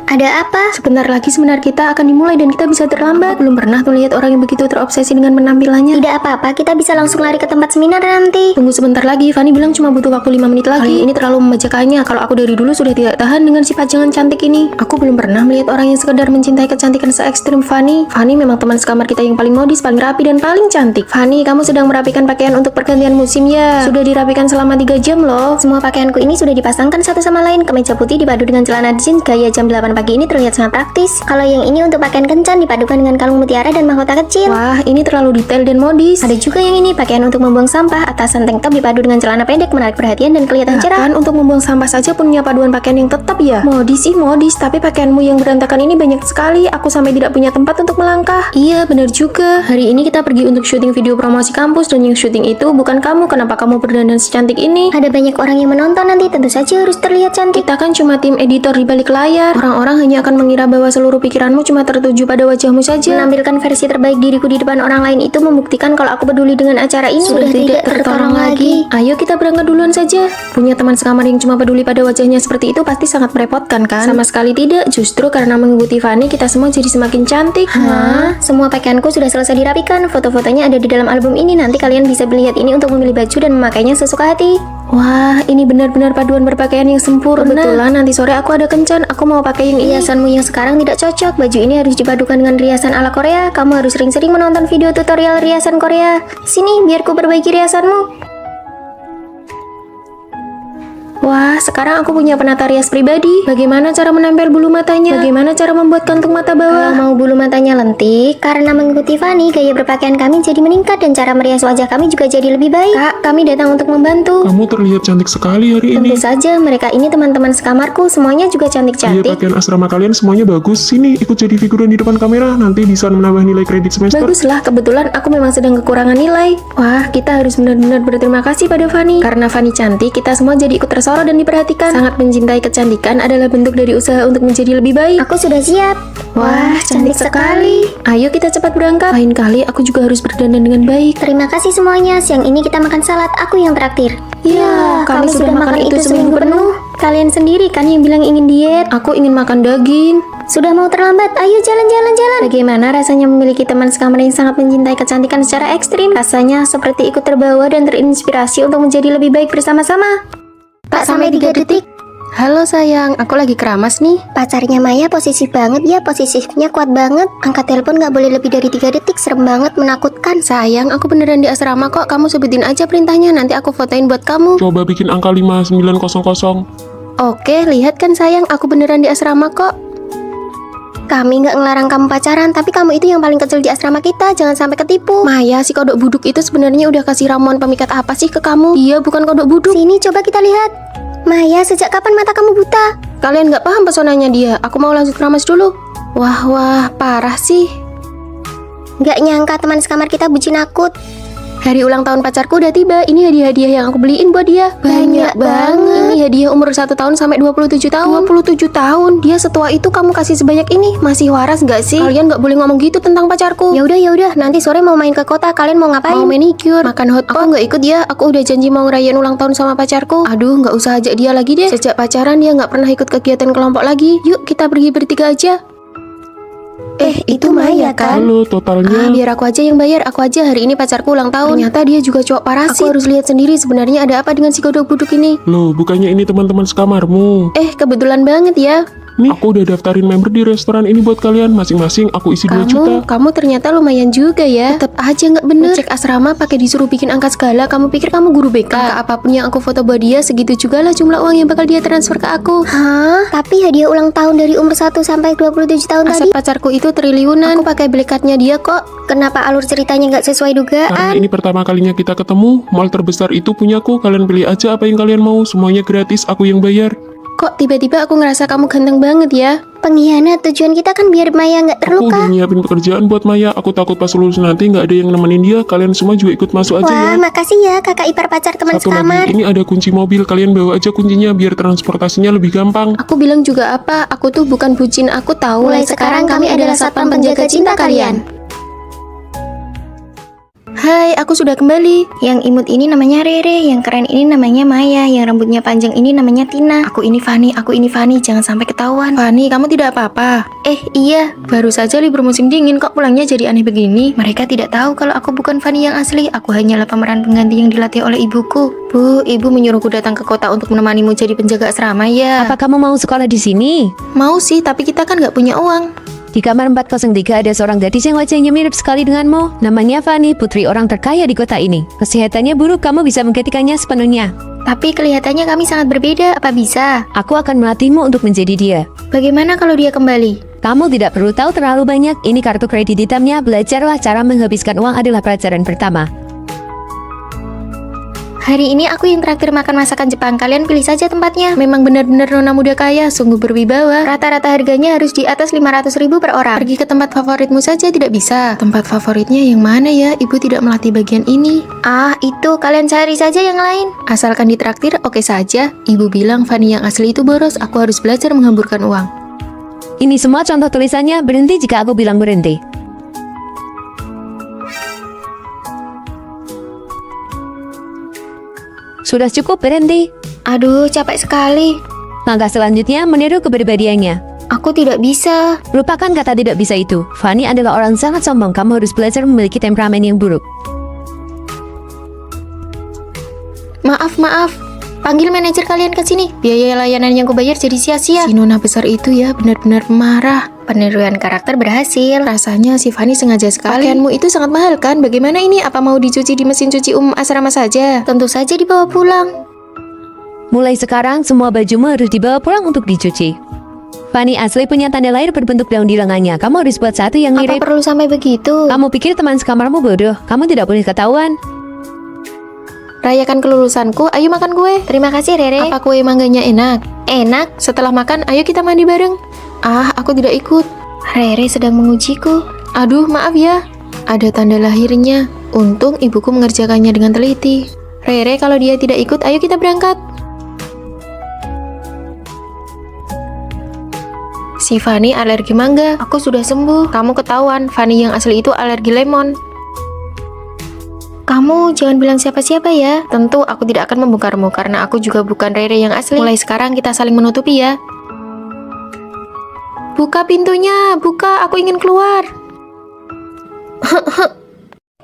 Ada apa? sebentar lagi seminar kita akan dimulai dan kita bisa terlambat. Belum pernah tuh lihat orang yang begitu terobsesi dengan penampilannya. Tidak apa-apa, kita bisa langsung lari ke tempat seminar nanti. Tunggu sebentar lagi, Fanny bilang cuma butuh waktu 5 menit lagi. Ini terlalu membacakannya. Kalau aku dari dulu sudah tidak tahan dengan sifat jangan cantik ini. Aku belum pernah melihat orang yang sekedar mencintai kecantikan se-ekstrim Fanny. Fanny memang teman sekamar kita yang paling modis, paling rapi, dan paling cantik. Fanny, kamu sedang merapikan pakaian untuk pergantian musim ya? Sudah dirapikan selama 3 jam loh. Semua pakaianku ini sudah dipasangkan satu sama lain. Kemeja putih dipadu dengan celana jeans gaya jam 8 pagi ini terlihat sangat praktis. Kalau yang ini untuk pakaian kencan dipadukan dengan kalung mutiara dan mahkota kecil. Wah, ini terlalu detail dan modis. Ada juga yang ini, pakaian untuk membuang sampah. Atasan tank top dipadu dengan celana pendek menarik perhatian dan kelihatan cerah. Kan untuk membuang sampah saja punya paduan pakaian yang tetap ya? Modis sih modis, tapi pakaianmu yang berantakan ini banyak sekali. Aku sampai tidak punya tempat untuk melangkah. Iya, benar juga. Hari ini kita pergi untuk syuting video promosi kampus dan yang syuting itu bukan kamu. Kenapa kamu berdandan secantik ini? Ada banyak orang yang menonton nanti, tentu saja harus terlihat cantik. Kita kan cuma tim editor di balik layar. Orang-orang hanya akan mengira bahwa seluruh pikiranmu cuma tertuju pada wajahmu saja. Menampilkan versi terbaik diriku di depan orang lain itu membuktikan kalau aku peduli dengan acara ini. Sudah tidak tertolong lagi. Ayo kita berangkat duluan saja. Punya teman sekamar yang cuma peduli pada wajahnya seperti itu pasti sangat merepotkan kan? Sama sekali tidak. Justru karena mengikuti Fanny kita semua jadi semakin cantik. Hah? Semua pakaianku sudah selesai dirapikan. Foto-fotonya ada di dalam album ini. Nanti kalian bisa melihat ini untuk memilih baju dan memakainya sesuka hati. Wah, ini benar-benar paduan berpakaian yang sempurna. Kebetulan nanti sore aku ada kencan. Aku mau pakai yang ini. Hiasanmu yang sekarang tidak cocok. Baju ini harus dipadukan dengan riasan ala Korea. Kamu harus sering-sering menonton video tutorial riasan Korea. Sini, biar ku perbaiki riasanmu. Wah, sekarang aku punya penata rias pribadi. Bagaimana cara menempel bulu matanya? Bagaimana cara membuat kantung mata bawah? Kalau mau bulu matanya lentik, karena mengikuti Fanny, gaya berpakaian kami jadi meningkat dan cara merias wajah kami juga jadi lebih baik. Kak, kami datang untuk membantu. Kamu terlihat cantik sekali hari ini. Tentu saja, mereka ini teman-teman sekamarku, semuanya juga Iya, cantik-cantik. pakaian asrama kalian semuanya bagus. Sini, ikut jadi figuran di depan kamera. Nanti bisa menambah nilai kredit semester. Baguslah, kebetulan aku memang sedang kekurangan nilai. Wah, kita harus benar-benar berterima kasih pada Fanny. Karena Fanny cantik, kita semua jadi ikut tersorot dan diperhatikan. Sangat mencintai kecantikan adalah bentuk dari usaha untuk menjadi lebih baik. Aku sudah siap. Wah, cantik sekali. Ayo kita cepat berangkat. Lain kali aku juga harus berdandan dengan baik. Terima kasih semuanya. Siang ini kita makan salad, aku yang traktir. Ya, kami sudah makan itu seminggu penuh. Kalian sendiri kan yang bilang ingin diet. Aku ingin makan daging. Sudah mau terlambat, ayo jalan-jalan. Bagaimana rasanya memiliki teman sekamar yang sangat mencintai kecantikan secara ekstrim? Rasanya seperti ikut terbawa dan terinspirasi untuk menjadi lebih baik bersama-sama. Pak, sampai 3 detik. Halo sayang, aku lagi keramas nih. Pacarnya Maya posesif banget ya, posesifnya kuat banget. Angkat telepon gak boleh lebih dari 3 detik, serem banget, menakutkan. Sayang, aku beneran di asrama kok. Kamu sebutin aja perintahnya, nanti aku fotoin buat kamu. Coba bikin angka 5900. Oke, lihat kan sayang, aku beneran di asrama kok. Kami gak ngelarang kamu pacaran, tapi kamu itu yang paling kecil di asrama kita, jangan sampai ketipu. Maya, si kodok buduk itu sebenarnya udah kasih ramuan pemikat apa sih ke kamu? Dia bukan kodok buduk. Sini coba kita lihat. Maya, sejak kapan mata kamu buta? Kalian gak paham pesonanya dia. Aku mau lanjut keramas dulu. Wah, parah sih. Gak nyangka teman sekamar kita bucin akut. Hari ulang tahun pacarku udah tiba. Ini hadiah-hadiah yang aku beliin buat dia. Banyak banget. Ini hadiah umur 1 tahun sampai 27 tahun. 27 tahun? Dia setua itu kamu kasih sebanyak ini? Masih waras gak sih? Kalian gak boleh ngomong gitu tentang pacarku. Ya udah, nanti sore mau main ke kota, kalian mau ngapain? Mau manicure, makan hotpot. Aku gak ikut ya. Aku udah janji mau ngerayain ulang tahun sama pacarku. Aduh, gak usah ajak dia lagi deh. Sejak pacaran dia gak pernah ikut kegiatan kelompok lagi. Yuk kita pergi bertiga aja. Itu Maya kan? Halo, totalnya. Biar aku aja yang bayar. Aku aja hari ini pacarku ulang tahun. Ternyata dia juga cowok parasit. Aku harus lihat sendiri sebenarnya ada apa dengan si kodok buduk ini. Loh, bukannya ini teman-teman sekamarmu? Kebetulan banget ya. Nih, aku udah daftarin member di restoran ini buat kalian. Masing-masing aku isi 2 juta. Kamu ternyata lumayan juga ya. Tetap aja nggak bener. Cek asrama pakai disuruh bikin angka segala. Kamu pikir kamu guru BK? Angka apapun yang aku foto buat dia, segitu juga lah jumlah uang yang bakal dia transfer ke aku. Hah? Tapi hadiah ulang tahun dari umur 1 sampai 27 tahun Aset tadi. pacarku itu triliunan. Aku pakai blackcardnya dia kok. Kenapa alur ceritanya nggak sesuai Karena dugaan? ini pertama kalinya kita ketemu, mall terbesar itu punyaku. Kalian pilih aja apa yang kalian mau. Semuanya gratis, aku yang bayar. Kok tiba-tiba aku ngerasa kamu ganteng banget ya? Pengkhianat, tujuan kita kan biar Maya nggak Aku terluka. udah nyiapin pekerjaan buat Maya. Aku takut pas lulus nanti nggak ada yang nemenin dia. Kalian semua juga ikut masuk aja Wah, ya. makasih ya kakak ipar pacar teman Satu sekamar. lagi, ini ada kunci mobil. Kalian bawa aja kuncinya biar transportasinya lebih gampang. Aku bilang juga apa? Aku tuh bukan bucin, aku tahu. Mulai sekarang kami adalah satpam penjaga cinta kalian. Hai, aku sudah kembali. Yang imut ini namanya Rere, yang keren ini namanya Maya, yang rambutnya panjang ini namanya Tina. Aku ini Fanny, jangan sampai ketahuan. Fanny, kamu tidak apa-apa? Iya, Baru saja libur musim dingin, kok pulangnya jadi aneh begini? Mereka tidak tahu kalau aku bukan Fanny yang asli. Aku hanyalah pemeran pengganti yang dilatih oleh ibuku. Bu, ibu menyuruhku datang ke kota untuk menemanimu jadi penjaga asrama ya. Apa kamu mau sekolah di sini? Mau sih, tapi kita kan nggak punya uang. Di kamar 403 ada seorang gadis yang wajahnya mirip sekali denganmu. Namanya Fanny, putri orang terkaya di kota ini. Kesehatannya buruk, kamu bisa menggantikannya sepenuhnya. tapi kelihatannya kami sangat berbeda. Apa bisa? Aku akan melatihmu untuk menjadi dia. Bagaimana kalau dia kembali? Kamu tidak perlu tahu terlalu banyak. Ini kartu kredit hitamnya. Belajarlah cara menghabiskan uang adalah pelajaran pertama. Hari ini aku yang traktir makan masakan Jepang. Kalian pilih saja tempatnya. Memang benar-benar nona muda kaya, sungguh berwibawa. Rata-rata harganya harus di atas 500.000 per orang. Pergi ke tempat favoritmu saja tidak bisa. Tempat favoritnya yang mana ya? Ibu tidak melatih bagian ini. Ah, itu kalian cari saja yang lain. Asalkan ditraktir, oke saja. Ibu bilang Fanny yang asli itu boros. Aku harus belajar menghamburkan uang. Ini semua contoh tulisannya. Berhenti jika aku bilang berhenti. Sudah cukup, berhenti. Aduh, capek sekali. Langkah selanjutnya meniru kepribadiannya. Aku tidak bisa. Lupakan kata tidak bisa itu. Fanny adalah orang sangat sombong. Kamu harus belajar memiliki temperamen yang buruk. Maaf. Panggil manajer kalian ke sini. Biaya layanan yang kubayar jadi sia-sia. Si nona besar itu ya benar-benar pemarah. Peniruan karakter berhasil. Rasanya si Fanny sengaja sekali. Pakaianmu itu sangat mahal kan? Bagaimana ini? Apa mau dicuci di mesin cuci umum asrama saja? Tentu saja dibawa pulang. Mulai sekarang semua bajumu harus dibawa pulang untuk dicuci. Fanny asli punya tanda lahir berbentuk daun di lengannya. Kamu harus buat satu yang Apa mirip. perlu sampai begitu? Kamu pikir teman sekamarmu bodoh? Kamu tidak boleh ketahuan. Rayakan kelulusanku, ayo makan kue. Terima kasih, Rere. Apa kue mangganya enak? Enak. Setelah makan, ayo kita mandi bareng. Ah, aku tidak ikut. Rere sedang mengujiku. Aduh, maaf ya. Ada tanda lahirnya. Untung ibuku mengerjakannya dengan teliti. Rere, kalau dia tidak ikut, ayo kita berangkat. Si Fanny alergi mangga. Aku sudah sembuh. Kamu ketahuan, Fanny yang asli itu alergi lemon. Kamu jangan bilang siapa-siapa ya. Tentu aku tidak akan membongkarmu karena aku juga bukan Rere yang asli. Mulai sekarang kita saling menutupi ya. Buka pintunya, buka, aku ingin keluar.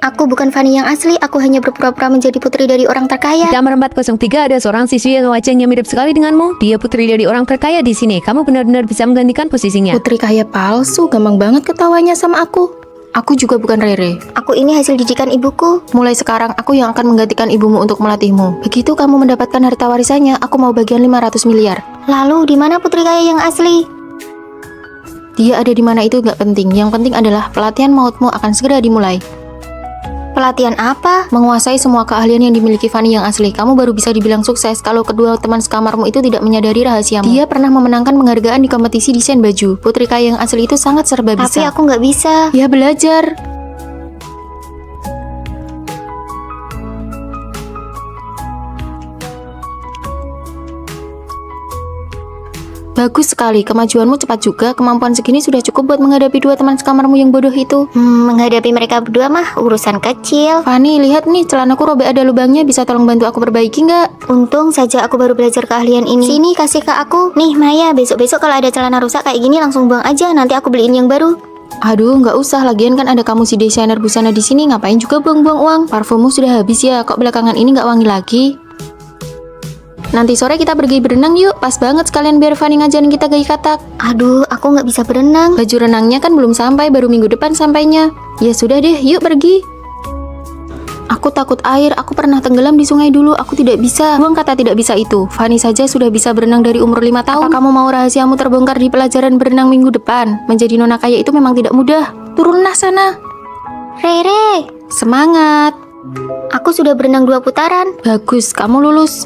Aku bukan Fanny yang asli, aku hanya berpura-pura menjadi putri dari orang terkaya. Di kamar 403 ada seorang siswi yang wajahnya mirip sekali denganmu. Dia putri dari orang terkaya di sini. Kamu benar-benar bisa menggantikan posisinya. Putri kaya palsu, gampang banget ketawanya sama aku. Aku juga bukan Rere. Aku ini hasil didikan ibuku. Mulai sekarang aku yang akan menggantikan ibumu untuk melatihmu. Begitu kamu mendapatkan harta warisannya, aku mau bagian 500 miliar. Lalu di mana putri kaya yang asli? Dia ada di mana itu gak penting. Yang penting adalah pelatihan mautmu akan segera dimulai. Pelatihan apa? Menguasai semua keahlian yang dimiliki Fanny yang asli. Kamu baru bisa dibilang sukses kalau kedua teman sekamarmu itu tidak menyadari rahasiamu. Dia pernah memenangkan penghargaan di kompetisi desain baju. Putri kaya yang asli itu sangat serba bisa. Tapi aku nggak bisa. Ya belajar. Bagus sekali, kemajuanmu cepat juga. Kemampuan segini sudah cukup buat menghadapi dua teman sekamarmu yang bodoh itu. Menghadapi mereka berdua mah urusan kecil. Fanny, lihat nih, celanaku robek ada lubangnya. Bisa tolong bantu aku perbaiki nggak? Untung saja aku baru belajar keahlian ini. Sini kasih ke aku. Nih Maya, besok-besok kalau ada celana rusak kayak gini langsung buang aja. Nanti aku beliin yang baru. Aduh, nggak usah. Lagian kan ada kamu si desainer busana di sini. Ngapain juga buang-buang uang? Parfummu sudah habis ya. Kok belakangan ini nggak wangi lagi? Nanti sore kita pergi berenang yuk. Pas banget sekalian biar Fanny ngajarin kita gaya katak. Aduh, aku nggak bisa berenang. Baju renangnya kan belum sampai, baru minggu depan sampainya. Ya sudah deh, yuk pergi. Aku takut air, aku pernah tenggelam di sungai dulu, aku tidak bisa. Buang kata tidak bisa itu. Fanny saja sudah bisa berenang dari umur 5 tahun. Apa kamu mau rahasiamu terbongkar di pelajaran berenang minggu depan? Menjadi nona kaya itu memang tidak mudah. Turunlah sana. Rere, Semangat. aku sudah berenang 2 putaran. Bagus, kamu lulus.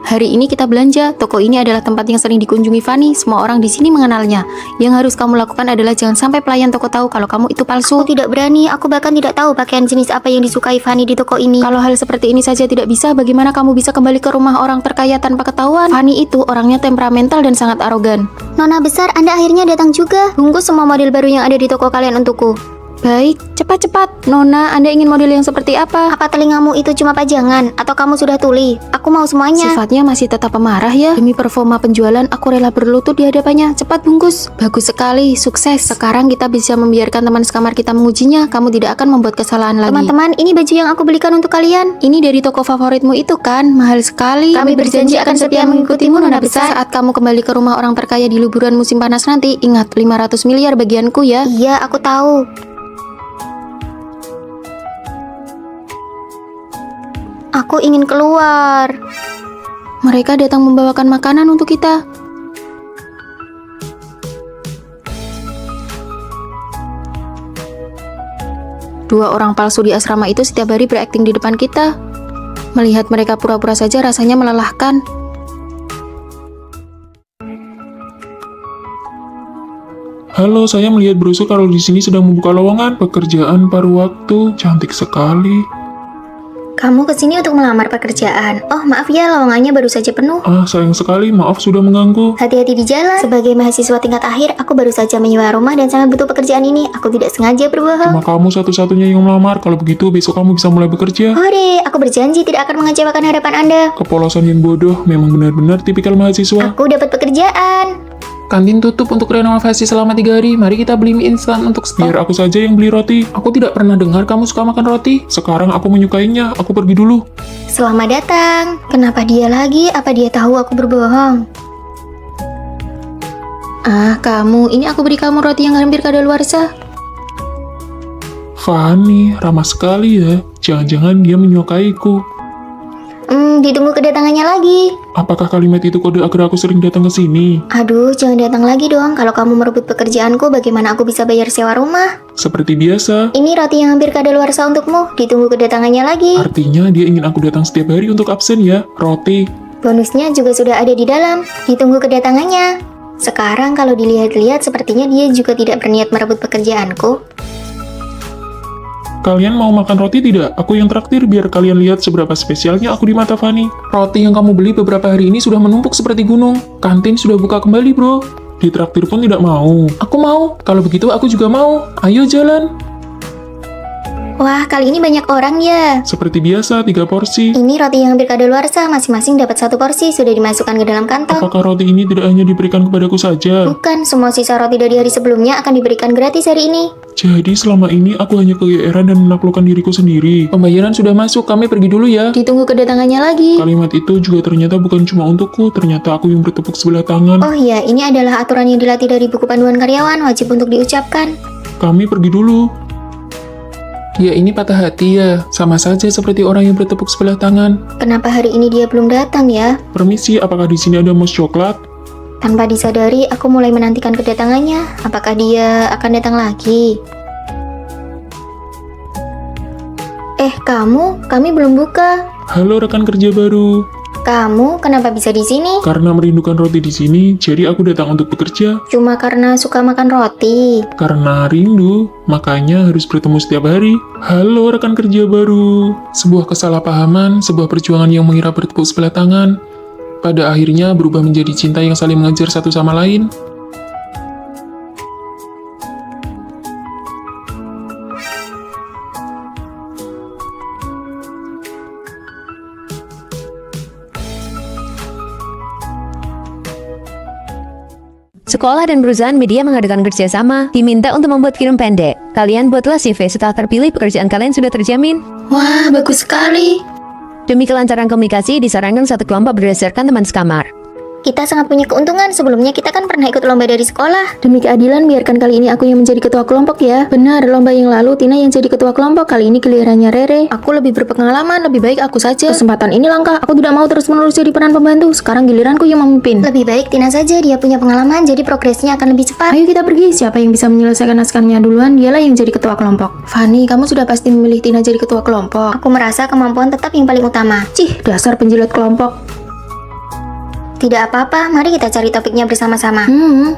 Hari ini kita belanja. Toko ini adalah tempat yang sering dikunjungi Fanny. Semua orang di sini mengenalnya. Yang harus kamu lakukan adalah jangan sampai pelayan toko tahu kalau kamu itu palsu. Aku tidak berani, aku bahkan tidak tahu pakaian jenis apa yang disukai Fanny di toko ini. Kalau hal seperti ini saja tidak bisa, bagaimana kamu bisa kembali ke rumah orang terkaya tanpa ketahuan? Fanny itu orangnya temperamental dan sangat arogan. Nona besar, Anda akhirnya datang juga. Bungkus semua model baru yang ada di toko kalian untukku. Baik, cepat-cepat. Nona, Anda ingin model yang seperti apa? Apa telingamu itu cuma pajangan? Atau kamu sudah tuli? Aku mau semuanya. Sifatnya masih tetap pemarah ya. Demi performa penjualan, aku rela berlutut di hadapannya. Cepat bungkus. Bagus sekali, sukses. Sekarang kita bisa membiarkan teman sekamar kita mengujinya. Kamu tidak akan membuat kesalahan lagi. Teman-teman, ini baju yang aku belikan untuk kalian. Ini dari toko favoritmu itu kan? Mahal sekali. Kami berjanji akan setia mengikutimu, Nona besar. Saat kamu kembali ke rumah orang terkaya di liburan musim panas nanti, ingat 500 miliar bagianku ya. Iya, aku tahu. Aku ingin keluar. Mereka datang membawakan makanan untuk kita. Dua orang palsu di asrama itu setiap hari berakting di depan kita. Melihat mereka pura-pura saja rasanya melelahkan. Halo, saya melihat brosur kalau di sini sedang membuka lowongan pekerjaan paruh waktu. Cantik sekali. Kamu kesini untuk melamar pekerjaan. Oh, maaf ya, lowongannya baru saja penuh. Ah, sayang sekali, maaf sudah mengganggu. Hati-hati di jalan. Sebagai mahasiswa tingkat akhir, aku baru saja menyewa rumah dan sangat butuh pekerjaan ini. Aku tidak sengaja berbohong. Cuma kamu satu-satunya yang melamar. Kalau begitu, besok kamu bisa mulai bekerja. Hore, aku berjanji tidak akan mengecewakan harapan Anda. Kepolosan yang bodoh, memang benar-benar tipikal mahasiswa. Aku dapat pekerjaan. Kantin tutup untuk renovasi selama 3 hari. Mari kita beli mie instan untuk stok. Biar aku saja yang beli roti. Aku tidak pernah dengar kamu suka makan roti. Sekarang aku menyukainya, aku pergi dulu. Selamat datang. Kenapa dia lagi? Apa dia tahu aku berbohong? Ah, kamu. Ini aku beri kamu roti yang hampir kadaluarsa. Fanny, ramah sekali ya. Jangan-jangan dia menyukaiku. Ditunggu kedatangannya lagi. Apakah kalimat itu kode agar aku sering datang ke sini? Aduh, jangan datang lagi dong. Kalau kamu merebut pekerjaanku, bagaimana aku bisa bayar sewa rumah? Seperti biasa. Ini roti yang hampir kadaluarsa untukmu. Ditunggu kedatangannya lagi. Artinya dia ingin aku datang setiap hari untuk absen ya, roti. Bonusnya juga sudah ada di dalam. Ditunggu kedatangannya. Sekarang kalau dilihat-lihat, sepertinya dia juga tidak berniat merebut pekerjaanku. Kalian mau makan roti tidak? Aku yang traktir biar kalian lihat seberapa spesialnya aku di mata Fanny. Roti yang kamu beli beberapa hari ini sudah menumpuk seperti gunung. Kantin sudah buka kembali, bro. Ditraktir pun tidak mau. Aku mau. Kalau begitu aku juga mau. Ayo jalan. Wah, kali ini banyak orang ya. Seperti biasa, 3 porsi. Ini roti yang hampir kadaluarsa, masing-masing dapat 1 porsi, sudah dimasukkan ke dalam kantong. Apakah roti ini tidak hanya diberikan kepadaku saja? Bukan, semua sisa roti dari hari sebelumnya akan diberikan gratis hari ini. Jadi selama ini aku hanya kegeeran dan menaklukkan diriku sendiri. Pembayaran sudah masuk. Kami pergi dulu ya. Ditunggu kedatangannya lagi. Kalimat itu juga ternyata bukan cuma untukku, ternyata aku yang bertepuk sebelah tangan. Oh iya, ini adalah aturan yang dilatih dari buku panduan karyawan, wajib untuk diucapkan. Kami pergi dulu. Dia ini patah hati ya. Sama saja seperti orang yang bertepuk sebelah tangan. Kenapa hari ini dia belum datang ya? Permisi, apakah di sini ada mousse coklat? Tanpa disadari, aku mulai menantikan kedatangannya. Apakah dia akan datang lagi? Kami belum buka. Halo rekan kerja baru. Kamu kenapa bisa di sini? Karena merindukan roti di sini, jadi aku datang untuk bekerja. Cuma karena suka makan roti. Karena rindu, makanya harus bertemu setiap hari. Halo rekan kerja baru. Sebuah kesalahpahaman, sebuah perjuangan yang mengira bertepuk sebelah tangan, pada akhirnya berubah menjadi cinta yang saling mengejar satu sama lain. Sekolah dan perusahaan media mengadakan kerjasama, diminta untuk membuat film pendek. Kalian buatlah CV setelah terpilih, pekerjaan kalian sudah terjamin. Wah, bagus sekali. Demi kelancaran komunikasi, disarankan satu kelompok berdasarkan teman sekamar. Kita sangat punya keuntungan, sebelumnya kita kan pernah ikut lomba dari sekolah. Demi keadilan, biarkan kali ini aku yang menjadi ketua kelompok ya. Benar, lomba yang lalu Tina yang jadi ketua kelompok, kali ini gilirannya Rere. Aku lebih berpengalaman, lebih baik aku saja. Kesempatan ini langka, aku tidak mau terus-menerus jadi peran pembantu. Sekarang giliranku yang memimpin. Lebih baik Tina saja, dia punya pengalaman, jadi progresnya akan lebih cepat. Ayo kita pergi, siapa yang bisa menyelesaikan naskahnya duluan, dialah yang jadi ketua kelompok. Fanny, kamu sudah pasti memilih Tina jadi ketua kelompok. Aku merasa kemampuan tetap yang paling utama. Cih, dasar penjilat kelompok. Tidak apa-apa, mari kita cari topiknya bersama-sama.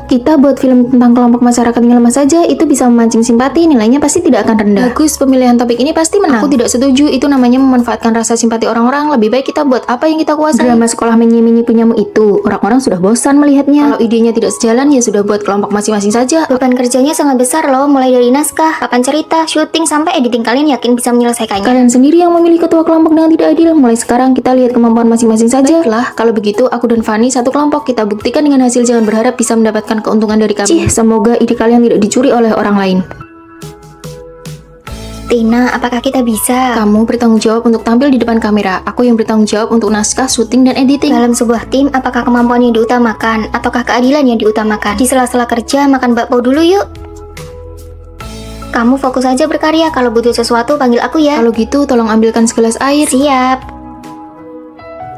Kita buat film tentang kelompok masyarakat yang lemah saja, itu bisa memancing simpati, nilainya pasti tidak akan rendah. Bagus, pemilihan topik ini pasti menang. Aku tidak setuju, itu namanya memanfaatkan rasa simpati orang-orang. Lebih baik kita buat apa yang kita kuasai. Drama sekolah menyi-menyi punyamu itu, orang-orang sudah bosan melihatnya. Kalau idenya tidak sejalan, ya sudah buat kelompok masing-masing saja. Beban kerjanya sangat besar loh, mulai dari naskah, papan cerita, syuting, sampai editing. Kalian yakin bisa menyelesaikannya? Kalian sendiri yang memilih ketua kelompok dengan tidak adil. Mulai sekarang kita lihat kemampuan masing-masing saja. Baiklah, kalau begitu aku dan Fanny satu kelompok, kita buktikan dengan hasil, jangan berharap bisa mendapatkan keuntungan dari kami. Cih, semoga ide kalian tidak dicuri oleh orang lain. Tina, apakah kita bisa? Kamu bertanggung jawab untuk tampil di depan kamera. Aku yang bertanggung jawab untuk naskah, syuting, dan editing. Dalam sebuah tim, apakah kemampuan yang diutamakan ataukah keadilan yang diutamakan? Di sela-sela kerja, makan bakpao dulu yuk. Kamu fokus aja berkarya. Kalau butuh sesuatu, panggil aku ya. Kalau gitu, tolong ambilkan segelas air. Siap.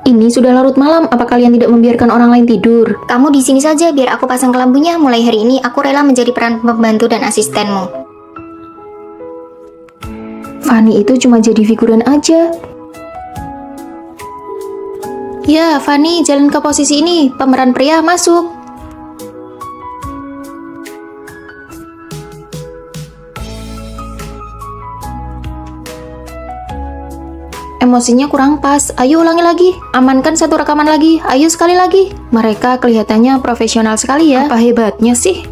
Ini sudah larut malam, apa kalian tidak membiarkan orang lain tidur? Kamu di sini saja, biar aku pasang kelambunya. Mulai hari ini, aku rela menjadi peran pembantu dan asistenmu. Fanny itu cuma jadi figuran aja. Ya, Fanny, jalan ke posisi ini. Pemeran pria masuk. Emosinya kurang pas. Ayo ulangi lagi. Amankan satu rekaman lagi. Ayo sekali lagi. Mereka kelihatannya profesional sekali ya. Apa hebatnya sih?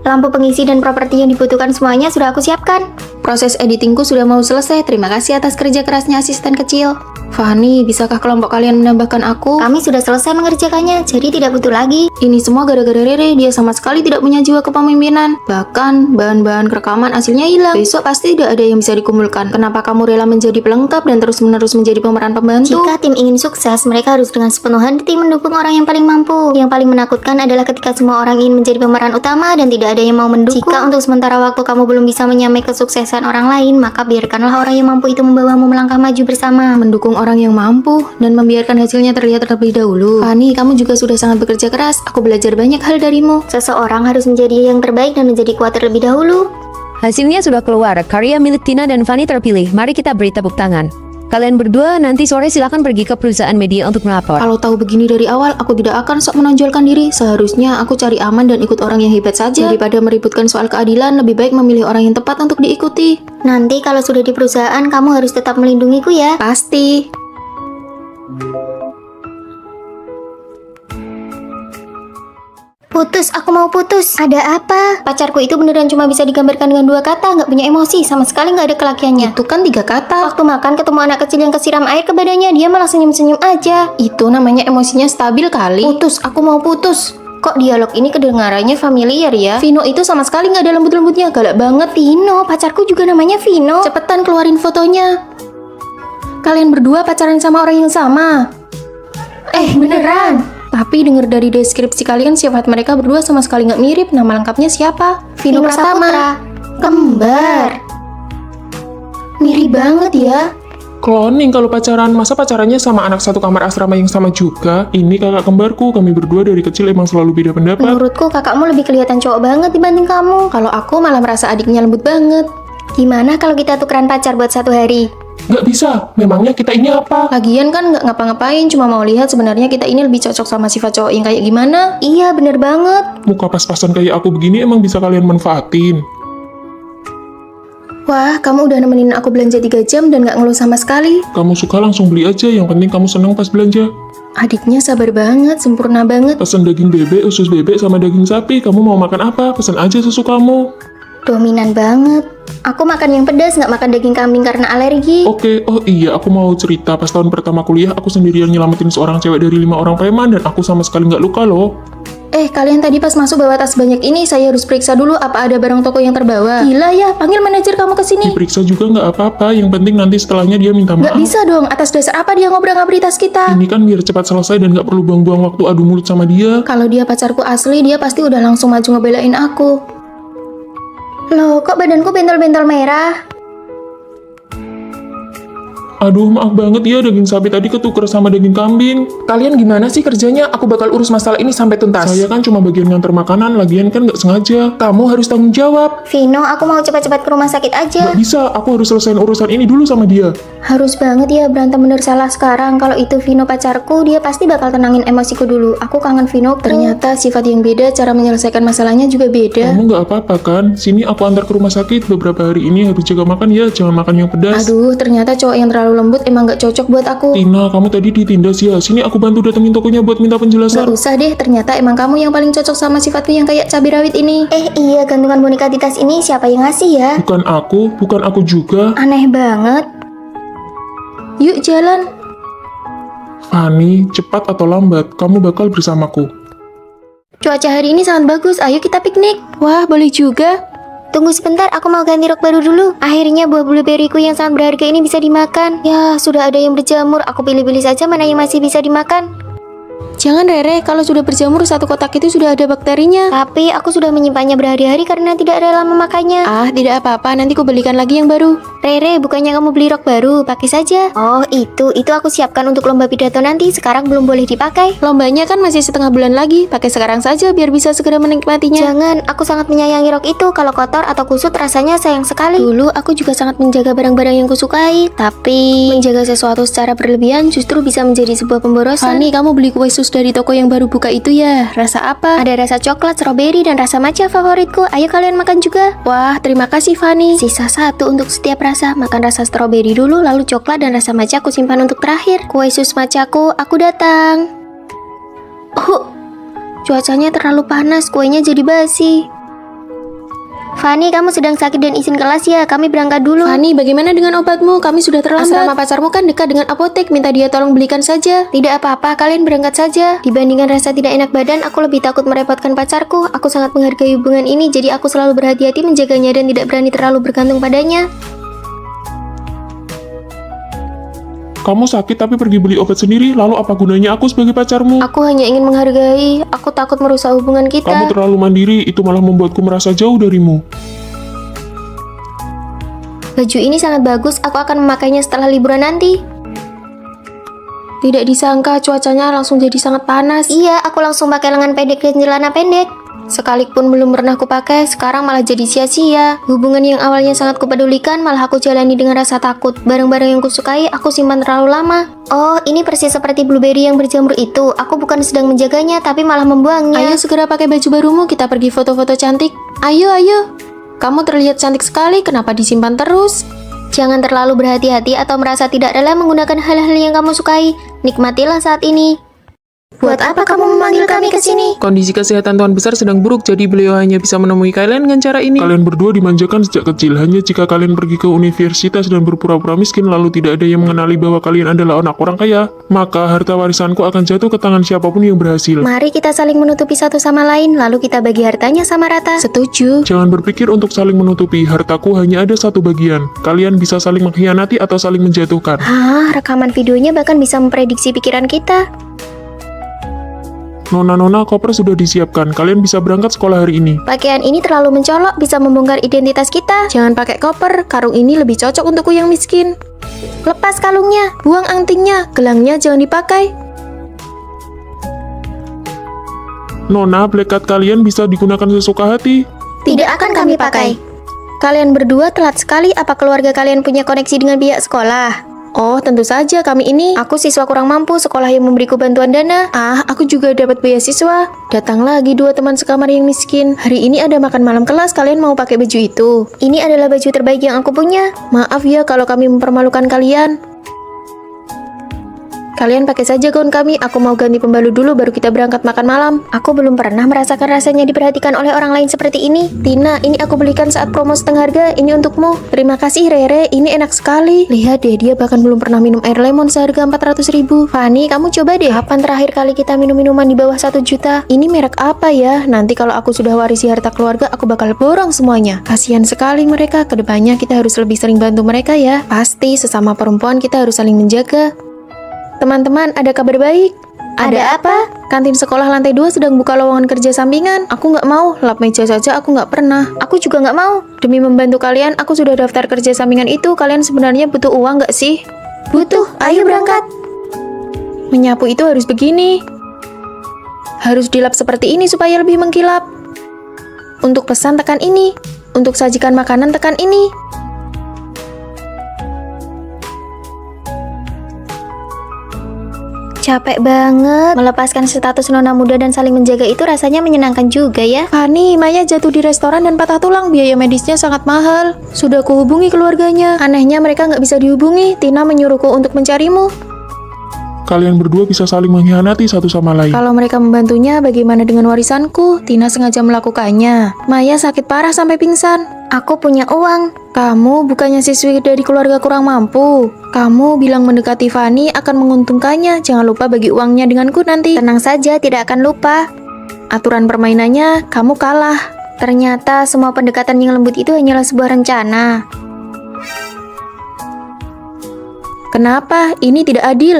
Lampu pengisi dan properti yang dibutuhkan semuanya sudah aku siapkan. Proses editingku sudah mau selesai. Terima kasih atas kerja kerasnya asisten kecil. Fanny, bisakah kelompok kalian menambahkan aku? Kami sudah selesai mengerjakannya, jadi tidak butuh lagi. Ini semua gara-gara Rere, dia sama sekali tidak punya jiwa kepemimpinan. Bahkan, bahan-bahan rekaman hasilnya hilang. Besok pasti tidak ada yang bisa dikumpulkan. Kenapa kamu rela menjadi pelengkap dan terus-menerus menjadi pemeran pembantu? Jika tim ingin sukses, mereka harus dengan sepenuh hati mendukung orang yang paling mampu. Yang paling menakutkan adalah ketika semua orang ingin menjadi pemeran utama dan tidak ada yang mau mendukung. Jika untuk sementara waktu kamu belum bisa menyamai kesuksesan orang lain, maka biarkanlah orang yang mampu itu membawamu melangkah maju bersama. Mendukung orang yang mampu dan membiarkan hasilnya terlihat terlebih dahulu. Fanny, kamu juga sudah sangat bekerja keras. Aku belajar banyak hal darimu. Seseorang harus menjadi yang terbaik dan menjadi kuat terlebih dahulu. Hasilnya sudah keluar, karya milik Tina dan Fanny terpilih. Mari kita beri tepuk tangan. Kalian berdua nanti sore silakan pergi ke perusahaan media untuk melapor. Kalau tahu begini dari awal, aku tidak akan sok menonjolkan diri. Seharusnya aku cari aman dan ikut orang yang hebat saja. Daripada meributkan soal keadilan, lebih baik memilih orang yang tepat untuk diikuti. Nanti kalau sudah di perusahaan, kamu harus tetap melindungiku ya. Pasti. Putus, aku mau putus. Ada apa? Pacarku itu beneran cuma bisa digambarkan dengan 2 kata, nggak punya emosi, sama sekali nggak ada kelakiannya. Itu kan 3 kata. Waktu makan ketemu anak kecil yang kesiram air ke badannya, dia malah senyum-senyum aja. Itu namanya emosinya stabil kali. Putus, aku mau putus. Kok dialog ini kedengarannya familiar ya? Vino itu sama sekali nggak ada lembut-lembutnya, galak banget. Vino, pacarku juga namanya Vino. Cepetan keluarin fotonya. Kalian berdua pacaran sama orang yang sama. Beneran? Tapi denger dari deskripsi kalian sifat mereka berdua sama sekali nggak mirip. Nama lengkapnya siapa? Vino Pratama. Saputra. Kembar. Mirip banget ya. Cloning kalau pacaran, masa pacarannya sama anak satu kamar asrama yang sama juga? Ini kakak kembarku, kami berdua dari kecil emang selalu beda pendapat. Menurutku kakakmu lebih kelihatan cowok banget dibanding kamu. Kalau aku malah merasa adiknya lembut banget. Gimana kalau kita tukeran pacar buat 1 hari? Nggak bisa, memangnya kita ini apa? Lagian kan nggak ngapa-ngapain, cuma mau lihat sebenarnya kita ini lebih cocok sama sifat cowok yang kayak gimana. Iya, bener banget. Muka pas-pasan kayak aku begini emang bisa kalian manfaatin? Wah, kamu udah nemenin aku belanja 3 jam dan nggak ngeluh sama sekali. Kamu suka langsung beli aja, yang penting kamu senang pas belanja. Adiknya sabar banget, sempurna banget. Pesan daging bebek, usus bebek, sama daging sapi. Kamu mau makan apa? Pesan aja sesukamu. Dominan banget. Aku makan yang pedas, nggak makan daging kambing karena alergi. Oke, oh iya, aku mau cerita. Pas tahun pertama kuliah, aku sendirian nyelamatin seorang cewek dari 5 orang preman, dan aku sama sekali nggak luka loh. Kalian tadi pas masuk bawa tas banyak ini, saya harus periksa dulu apa ada barang toko yang terbawa. Gila ya, panggil manajer kamu ke sini. Diperiksa juga nggak apa-apa, yang penting nanti setelahnya dia minta Nggak maaf. bisa dong, atas dasar apa dia ngobrak-ngabri tas kita? Ini kan biar cepat selesai dan nggak perlu buang-buang waktu adu mulut sama dia. Kalau dia pacarku asli, dia pasti udah langsung maju ngebelain aku. Loh, kok badanku bentol-bentol merah? Aduh, maaf banget ya, daging sapi tadi ketuker sama daging kambing. Kalian gimana sih kerjanya? Aku bakal urus masalah ini sampai tuntas. Saya kan cuma bagian nganter makanan, lagian kan nggak sengaja. Kamu harus tanggung jawab. Vino, aku mau cepat-cepat ke rumah sakit aja. Nggak bisa, aku harus selesaiin urusan ini dulu sama dia. Harus banget ya berantem bener salah sekarang. Kalau itu Vino pacarku, dia pasti bakal tenangin emosiku dulu. Aku kangen Vino. Ternyata sifat yang beda, cara menyelesaikan masalahnya juga beda. Kamu nggak apa-apa kan? Sini aku antar ke rumah sakit. Beberapa hari ini harus jaga makan ya, jangan makan yang pedas. Aduh, ternyata cowok yang terlalu lembut emang gak cocok buat aku. Tina, kamu tadi ditindas ya. Sini aku bantu datengin tokonya buat minta Gak penjelasan. usah deh, ternyata emang kamu yang paling cocok sama sifatku yang kayak cabai rawit ini. Iya, gantungan boneka di tas ini siapa yang ngasih ya? Bukan aku juga. Aneh banget. Yuk jalan. Fanny, cepat atau lambat, kamu bakal bersamaku. Cuaca hari ini sangat bagus, ayo kita piknik. Wah, boleh juga. Tunggu sebentar, aku mau ganti rok baru dulu. Akhirnya buah blueberryku yang sangat berharga ini bisa dimakan. Ya, sudah ada yang berjamur. Aku pilih-pilih saja mana yang masih bisa dimakan. Jangan Rere, kalau sudah berjamur satu kotak itu sudah ada bakterinya. Tapi aku sudah menyimpannya berhari-hari karena tidak rela memakannya. Ah, tidak apa-apa, nanti ku belikan lagi yang baru. Rere, bukannya kamu beli rok baru, pakai saja. Oh, itu aku siapkan untuk lomba pidato nanti. Sekarang belum boleh dipakai. Lombanya kan masih setengah bulan lagi, pakai sekarang saja biar bisa segera menikmatinya. Jangan, aku sangat menyayangi rok itu. Kalau kotor atau kusut rasanya sayang sekali. Dulu aku juga sangat menjaga barang-barang yang kusukai, tapi menjaga sesuatu secara berlebihan justru bisa menjadi sebuah pemborosan. Fanny, kamu beli kue sus dari toko yang baru buka itu ya? Rasa apa? Ada rasa coklat, stroberi, dan rasa matcha favoritku. Ayo kalian makan juga. Wah, terima kasih Fanny. Sisa satu untuk setiap rasa. Makan rasa stroberi dulu, lalu coklat dan rasa matcha aku simpan untuk terakhir. Kue sus matchaku, aku datang. Cuacanya terlalu panas, kuenya jadi basi. Fanny, kamu sedang sakit dan izin kelas ya? Kami berangkat dulu. Fanny, bagaimana dengan obatmu? Kami sudah terlambat. Asrama pacarmu kan dekat dengan apotek, minta dia tolong belikan saja. Tidak apa-apa, kalian berangkat saja. Dibandingkan rasa tidak enak badan, aku lebih takut merepotkan pacarku. Aku sangat menghargai hubungan ini, jadi aku selalu berhati-hati menjaganya dan tidak berani terlalu bergantung padanya. Kamu sakit tapi pergi beli obat sendiri, lalu apa gunanya aku sebagai pacarmu? Aku hanya ingin menghargai. Aku takut merusak hubungan kita. Kamu terlalu mandiri, itu malah membuatku merasa jauh darimu. Baju ini sangat bagus, aku akan memakainya setelah liburan nanti. Tidak disangka cuacanya langsung jadi sangat panas. Iya, aku langsung pakai lengan pendek dan celana pendek. Sekalipun belum pernah kupakai, sekarang malah jadi sia-sia. Hubungan yang awalnya sangat kupedulikan, malah aku jalani dengan rasa takut. Barang-barang yang kusukai, aku simpan terlalu lama. Oh, ini persis seperti blueberry yang berjamur itu. Aku bukan sedang menjaganya, tapi malah membuangnya. Ayo segera pakai baju barumu, kita pergi foto-foto cantik. Ayo, ayo. Kamu terlihat cantik sekali, kenapa disimpan terus? Jangan terlalu berhati-hati atau merasa tidak rela menggunakan hal-hal yang kamu sukai. Nikmatilah saat ini. Buat apa kamu memanggil kami ke sini? Kondisi kesehatan Tuan Besar sedang buruk, jadi beliau hanya bisa menemui kalian dengan cara ini. Kalian berdua dimanjakan sejak kecil. Hanya jika kalian pergi ke universitas dan berpura-pura miskin lalu tidak ada yang mengenali bahwa kalian adalah anak orang kaya, maka harta warisanku akan jatuh ke tangan siapapun yang berhasil. Mari kita saling menutupi satu sama lain, lalu kita bagi hartanya sama rata. Setuju. Jangan berpikir untuk saling menutupi. Hartaku hanya ada satu bagian. Kalian bisa saling mengkhianati atau saling menjatuhkan. Hah, rekaman videonya bahkan bisa memprediksi pikiran kita. Nona-nona, koper sudah disiapkan. Kalian bisa berangkat sekolah hari ini. Pakaian ini terlalu mencolok, bisa membongkar identitas kita. Jangan pakai koper, karung ini lebih cocok untukku yang miskin. Lepas kalungnya. Buang antingnya, gelangnya jangan dipakai. Nona, black card kalian bisa digunakan sesuka hati. Tidak akan kami pakai. Kalian berdua telat sekali. Apa keluarga kalian punya koneksi dengan pihak sekolah? Oh, tentu saja kami ini. Aku siswa kurang mampu, sekolah yang memberiku bantuan dana. Ah, aku juga dapat beasiswa. Datang lagi dua teman sekamar yang miskin. Hari ini ada makan malam kelas, kalian mau pakai baju itu? Ini adalah baju terbaik yang aku punya. Maaf ya kalau kami mempermalukan kalian. Kalian pakai saja gaun kami, aku mau ganti pembalut dulu baru kita berangkat makan malam. Aku belum pernah merasakan rasanya diperhatikan oleh orang lain seperti ini. Tina, ini aku belikan saat promo setengah harga, ini untukmu. Terima kasih Rere, ini enak sekali. Lihat deh, dia bahkan belum pernah minum air lemon seharga 400.000. Fanny, kamu coba deh. Kapan terakhir kali kita minum minuman di bawah 1 juta? Ini merek apa ya? Nanti kalau aku sudah warisi harta keluarga, aku bakal borong semuanya. Kasihan sekali mereka, kedepannya kita harus lebih sering bantu mereka ya. Pasti, sesama perempuan kita harus saling menjaga. Teman-teman, ada kabar baik. Ada apa? Kantin sekolah lantai 2 sedang buka lowongan kerja sampingan. Aku nggak mau, lap meja saja aku nggak pernah. Aku juga nggak mau. Demi membantu kalian, aku sudah daftar kerja sampingan itu. Kalian sebenarnya butuh uang nggak sih? Butuh, ayo berangkat. Menyapu itu harus begini. Harus dilap seperti ini supaya lebih mengkilap. Untuk pesan tekan ini. Untuk sajikan makanan tekan ini. Capek banget. Melepaskan status nona muda dan saling menjaga itu rasanya menyenangkan juga ya. Fanny, Maya jatuh di restoran dan patah tulang. Biaya medisnya sangat mahal. Sudah kuhubungi keluarganya. Anehnya mereka nggak bisa dihubungi. Tina menyuruhku untuk mencarimu. Kalian berdua bisa saling mengkhianati satu sama lain. Kalau mereka membantunya, bagaimana dengan warisanku? Tina sengaja melakukannya. Maya sakit parah sampai pingsan. Aku punya uang. Kamu bukannya siswi dari keluarga kurang mampu. Kamu bilang mendekati Fanny akan menguntungkannya. Jangan lupa bagi uangnya denganku nanti. Tenang saja, tidak akan lupa. Aturan permainannya, kamu kalah. Ternyata semua pendekatan yang lembut itu hanyalah sebuah rencana. Kenapa? Ini tidak adil.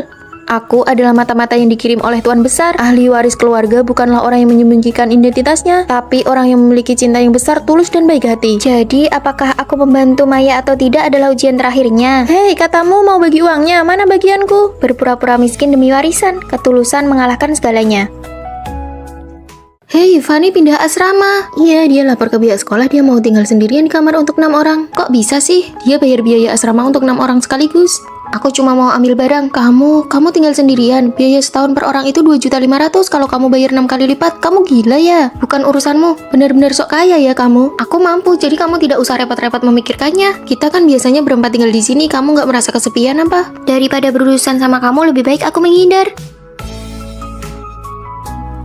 Aku adalah mata-mata yang dikirim oleh Tuan Besar. Ahli waris keluarga bukanlah orang yang menyembunyikan identitasnya, tapi orang yang memiliki cinta yang besar, tulus, dan baik hati. Jadi, apakah aku membantu Maya atau tidak adalah ujian terakhirnya? Hei, katamu mau bagi uangnya, mana bagianku? Berpura-pura miskin demi warisan, ketulusan mengalahkan segalanya. Hei, Fanny pindah asrama. Iya, dia lapor ke pihak sekolah dia mau tinggal sendirian di kamar untuk 6 orang. Kok bisa sih? Dia bayar biaya asrama untuk 6 orang sekaligus. Aku cuma mau ambil barang. Kamu tinggal sendirian. Biaya setahun per orang itu 2.500.000. Kalau kamu bayar 6 kali lipat, kamu gila ya? Bukan urusanmu. Benar-benar sok kaya ya kamu. Aku mampu, jadi kamu tidak usah repot-repot memikirkannya. Kita kan biasanya berempat tinggal di sini. Kamu nggak merasa kesepian apa? Daripada berurusan sama kamu, lebih baik aku menghindar.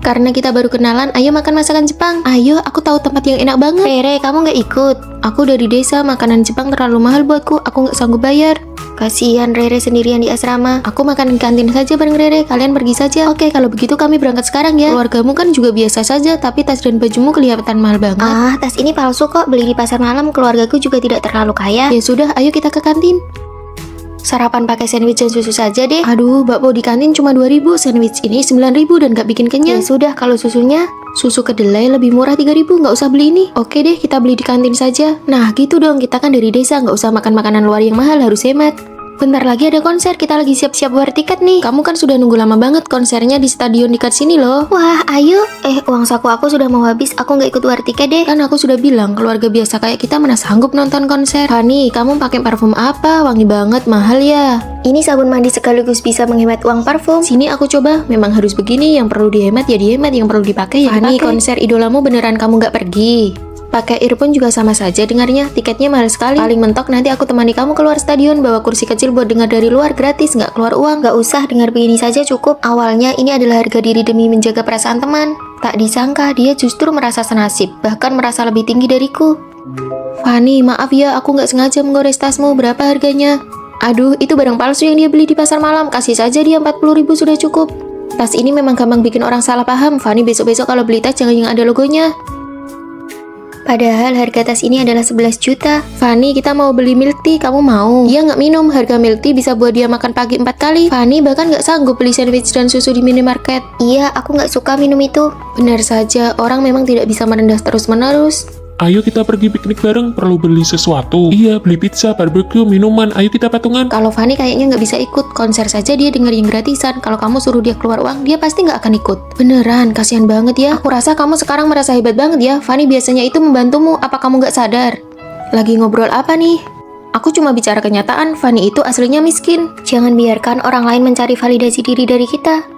Karena kita baru kenalan, ayo makan masakan Jepang. Ayo, aku tahu tempat yang enak banget. Rere, kamu nggak ikut? Aku dari desa, makanan Jepang terlalu mahal buatku. Aku nggak sanggup bayar. Kasihan Rere sendirian di asrama. Aku makan di kantin saja bareng Rere. Kalian pergi saja. Oke, kalau begitu kami berangkat sekarang ya. Keluargamu kan juga biasa saja, tapi tas dan bajumu kelihatan mahal banget. Ah, tas ini palsu kok. Beli di pasar malam. Keluargaku juga tidak terlalu kaya. Ya sudah, ayo kita ke kantin. Sarapan pakai sandwich dan susu saja deh. Aduh, bakpo di kantin cuma 2.000, sandwich ini 9.000 dan gak bikin kenyang. Ya sudah, kalau susunya? Susu kedelai lebih murah 3.000, nggak usah beli ini. Oke deh, kita beli di kantin saja. Nah, gitu dong, kita kan dari desa, nggak usah makan makanan luar yang mahal, harus hemat. Bentar lagi ada konser, kita lagi siap-siap war tiket nih. Kamu kan sudah nunggu lama banget, konsernya di stadion dekat sini loh. Wah, ayo. Uang saku aku sudah mau habis, aku nggak ikut war tiket deh. Kan aku sudah bilang, keluarga biasa kayak kita mana sanggup nonton konser. Fanny, kamu pakai parfum apa? Wangi banget, mahal ya. Ini sabun mandi sekaligus bisa menghemat uang parfum. Sini aku coba, memang harus begini, yang perlu dihemat ya dihemat, yang perlu dipakai ya Fanny, dipakai. Konser idolamu beneran kamu nggak pergi? Pakai earphone juga sama saja dengarnya, tiketnya mahal sekali. Paling mentok nanti aku temani kamu keluar stadion, bawa kursi kecil buat dengar dari luar, gratis, nggak keluar uang. Nggak usah, dengar begini saja cukup. Awalnya ini adalah harga diri demi menjaga perasaan teman. Tak disangka dia justru merasa senasib, bahkan merasa lebih tinggi dariku. Fanny, maaf ya, aku nggak sengaja menggores tasmu, berapa harganya? Aduh, itu barang palsu yang dia beli di pasar malam, kasih saja dia 40.000 sudah cukup. Tas ini memang gampang bikin orang salah paham. Fanny, besok-besok kalau beli tas jangan yang ada logonya. Padahal harga tas ini adalah 11 juta. Fanny, kita mau beli milk tea, kamu mau? Dia nggak minum, harga milk tea bisa buat dia makan pagi 4 kali. Fanny bahkan nggak sanggup beli sandwich dan susu di minimarket. Iya, aku nggak suka minum itu. Benar saja, orang memang tidak bisa merendah terus-menerus. Ayo kita pergi piknik bareng, perlu beli sesuatu. Iya, beli pizza, barbecue, minuman, ayo kita patungan. Kalau Fanny kayaknya nggak bisa ikut, konser saja dia denger yang gratisan. Kalau kamu suruh dia keluar uang, dia pasti nggak akan ikut. Beneran, kasihan banget ya. Aku rasa kamu sekarang merasa hebat banget ya. Fanny biasanya itu membantumu, apa kamu nggak sadar? Lagi ngobrol apa nih? Aku cuma bicara kenyataan, Fanny itu aslinya miskin. Jangan biarkan orang lain mencari validasi diri dari kita.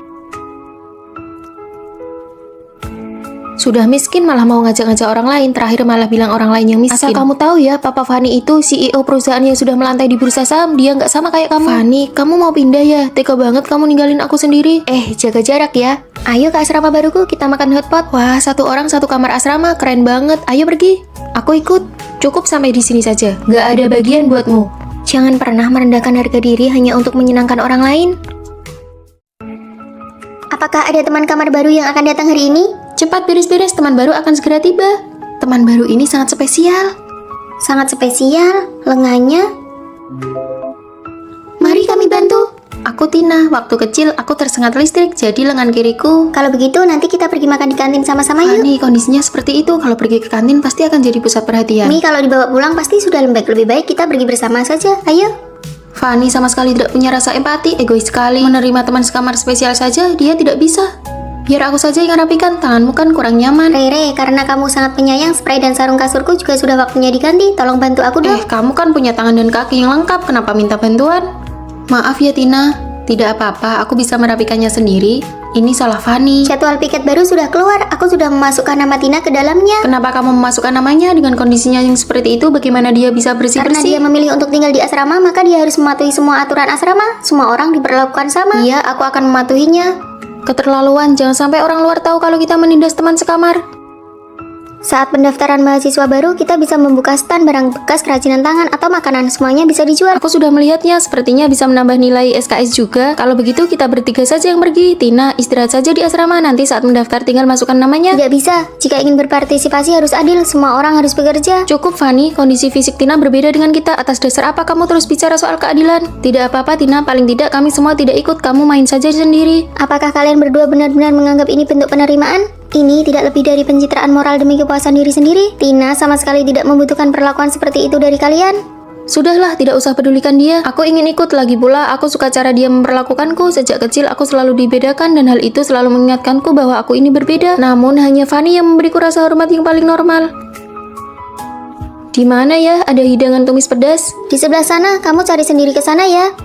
Sudah miskin malah mau ngajak-ngajak orang lain, terakhir malah bilang orang lain yang miskin. Asal kamu tahu ya, Papa Fanny itu CEO perusahaan yang sudah melantai di bursa saham, dia nggak sama kayak kamu. Fanny, kamu mau pindah ya? Tega banget kamu ninggalin aku sendiri. Jaga jarak ya. Ayo ke asrama baruku, kita makan hotpot. Wah, satu orang satu kamar asrama, keren banget. Ayo pergi. Aku ikut. Cukup sampai di sini saja. Nggak ada bagian buatmu. Jangan pernah merendahkan harga diri hanya untuk menyenangkan orang lain. Apakah ada teman kamar baru yang akan datang hari ini? Cepat beres-beres, teman baru akan segera tiba. Teman baru ini sangat spesial. Sangat spesial, lengannya. Mari kami bantu. Aku Tina, waktu kecil aku tersengat listrik, jadi lengan kiriku. Kalau begitu nanti kita pergi makan di kantin sama-sama yuk. Fanny, kondisinya seperti itu. Kalau pergi ke kantin pasti akan jadi pusat perhatian. Mi, kalau dibawa pulang pasti sudah lembek. Lebih baik kita pergi bersama saja. Ayo. Fanny sama sekali tidak punya rasa empati, egois sekali. Menerima teman sekamar spesial saja, dia tidak bisa. Biar aku saja yang rapikan, tanganmu kan kurang nyaman. Rere, karena kamu sangat penyayang, spray dan sarung kasurku juga sudah waktunya diganti. Tolong bantu aku dong. Kamu kan punya tangan dan kaki yang lengkap, kenapa minta bantuan? Maaf ya Tina, tidak apa-apa, aku bisa merapikannya sendiri. Ini salah Fanny. Jadwal piket baru sudah keluar, aku sudah memasukkan nama Tina ke dalamnya. Kenapa kamu memasukkan namanya dengan kondisinya yang seperti itu? Bagaimana dia bisa bersih-bersih? Karena dia memilih untuk tinggal di asrama, maka dia harus mematuhi semua aturan asrama. Semua orang diperlakukan sama. Iya, aku akan mematuhinya. Keterlaluan, jangan sampai orang luar tahu kalau kita menindas teman sekamar. Saat pendaftaran mahasiswa baru, kita bisa membuka stand barang bekas kerajinan tangan atau makanan, semuanya bisa dijual. Aku sudah melihatnya, sepertinya bisa menambah nilai SKS juga. Kalau begitu kita bertiga saja yang pergi. Tina, istirahat saja di asrama, nanti saat mendaftar tinggal masukkan namanya. Tidak bisa, jika ingin berpartisipasi harus adil, semua orang harus bekerja. Cukup Fanny, kondisi fisik Tina berbeda dengan kita. Atas dasar apa kamu terus bicara soal keadilan? Tidak apa-apa Tina, paling tidak kami semua tidak ikut, kamu main saja sendiri. Apakah kalian berdua benar-benar menganggap ini bentuk penerimaan? Ini tidak lebih dari pencitraan moral demi kepuasan diri sendiri. Tina sama sekali tidak membutuhkan perlakuan seperti itu dari kalian. Sudahlah, tidak usah pedulikan dia. Aku ingin ikut, lagi pula aku suka cara dia memperlakukanku. Sejak kecil aku selalu dibedakan dan hal itu selalu mengingatkanku bahwa aku ini berbeda. Namun hanya Fanny yang memberiku rasa hormat yang paling normal. Di mana ya ada hidangan tumis pedas? Di sebelah sana, kamu cari sendiri ke sana ya.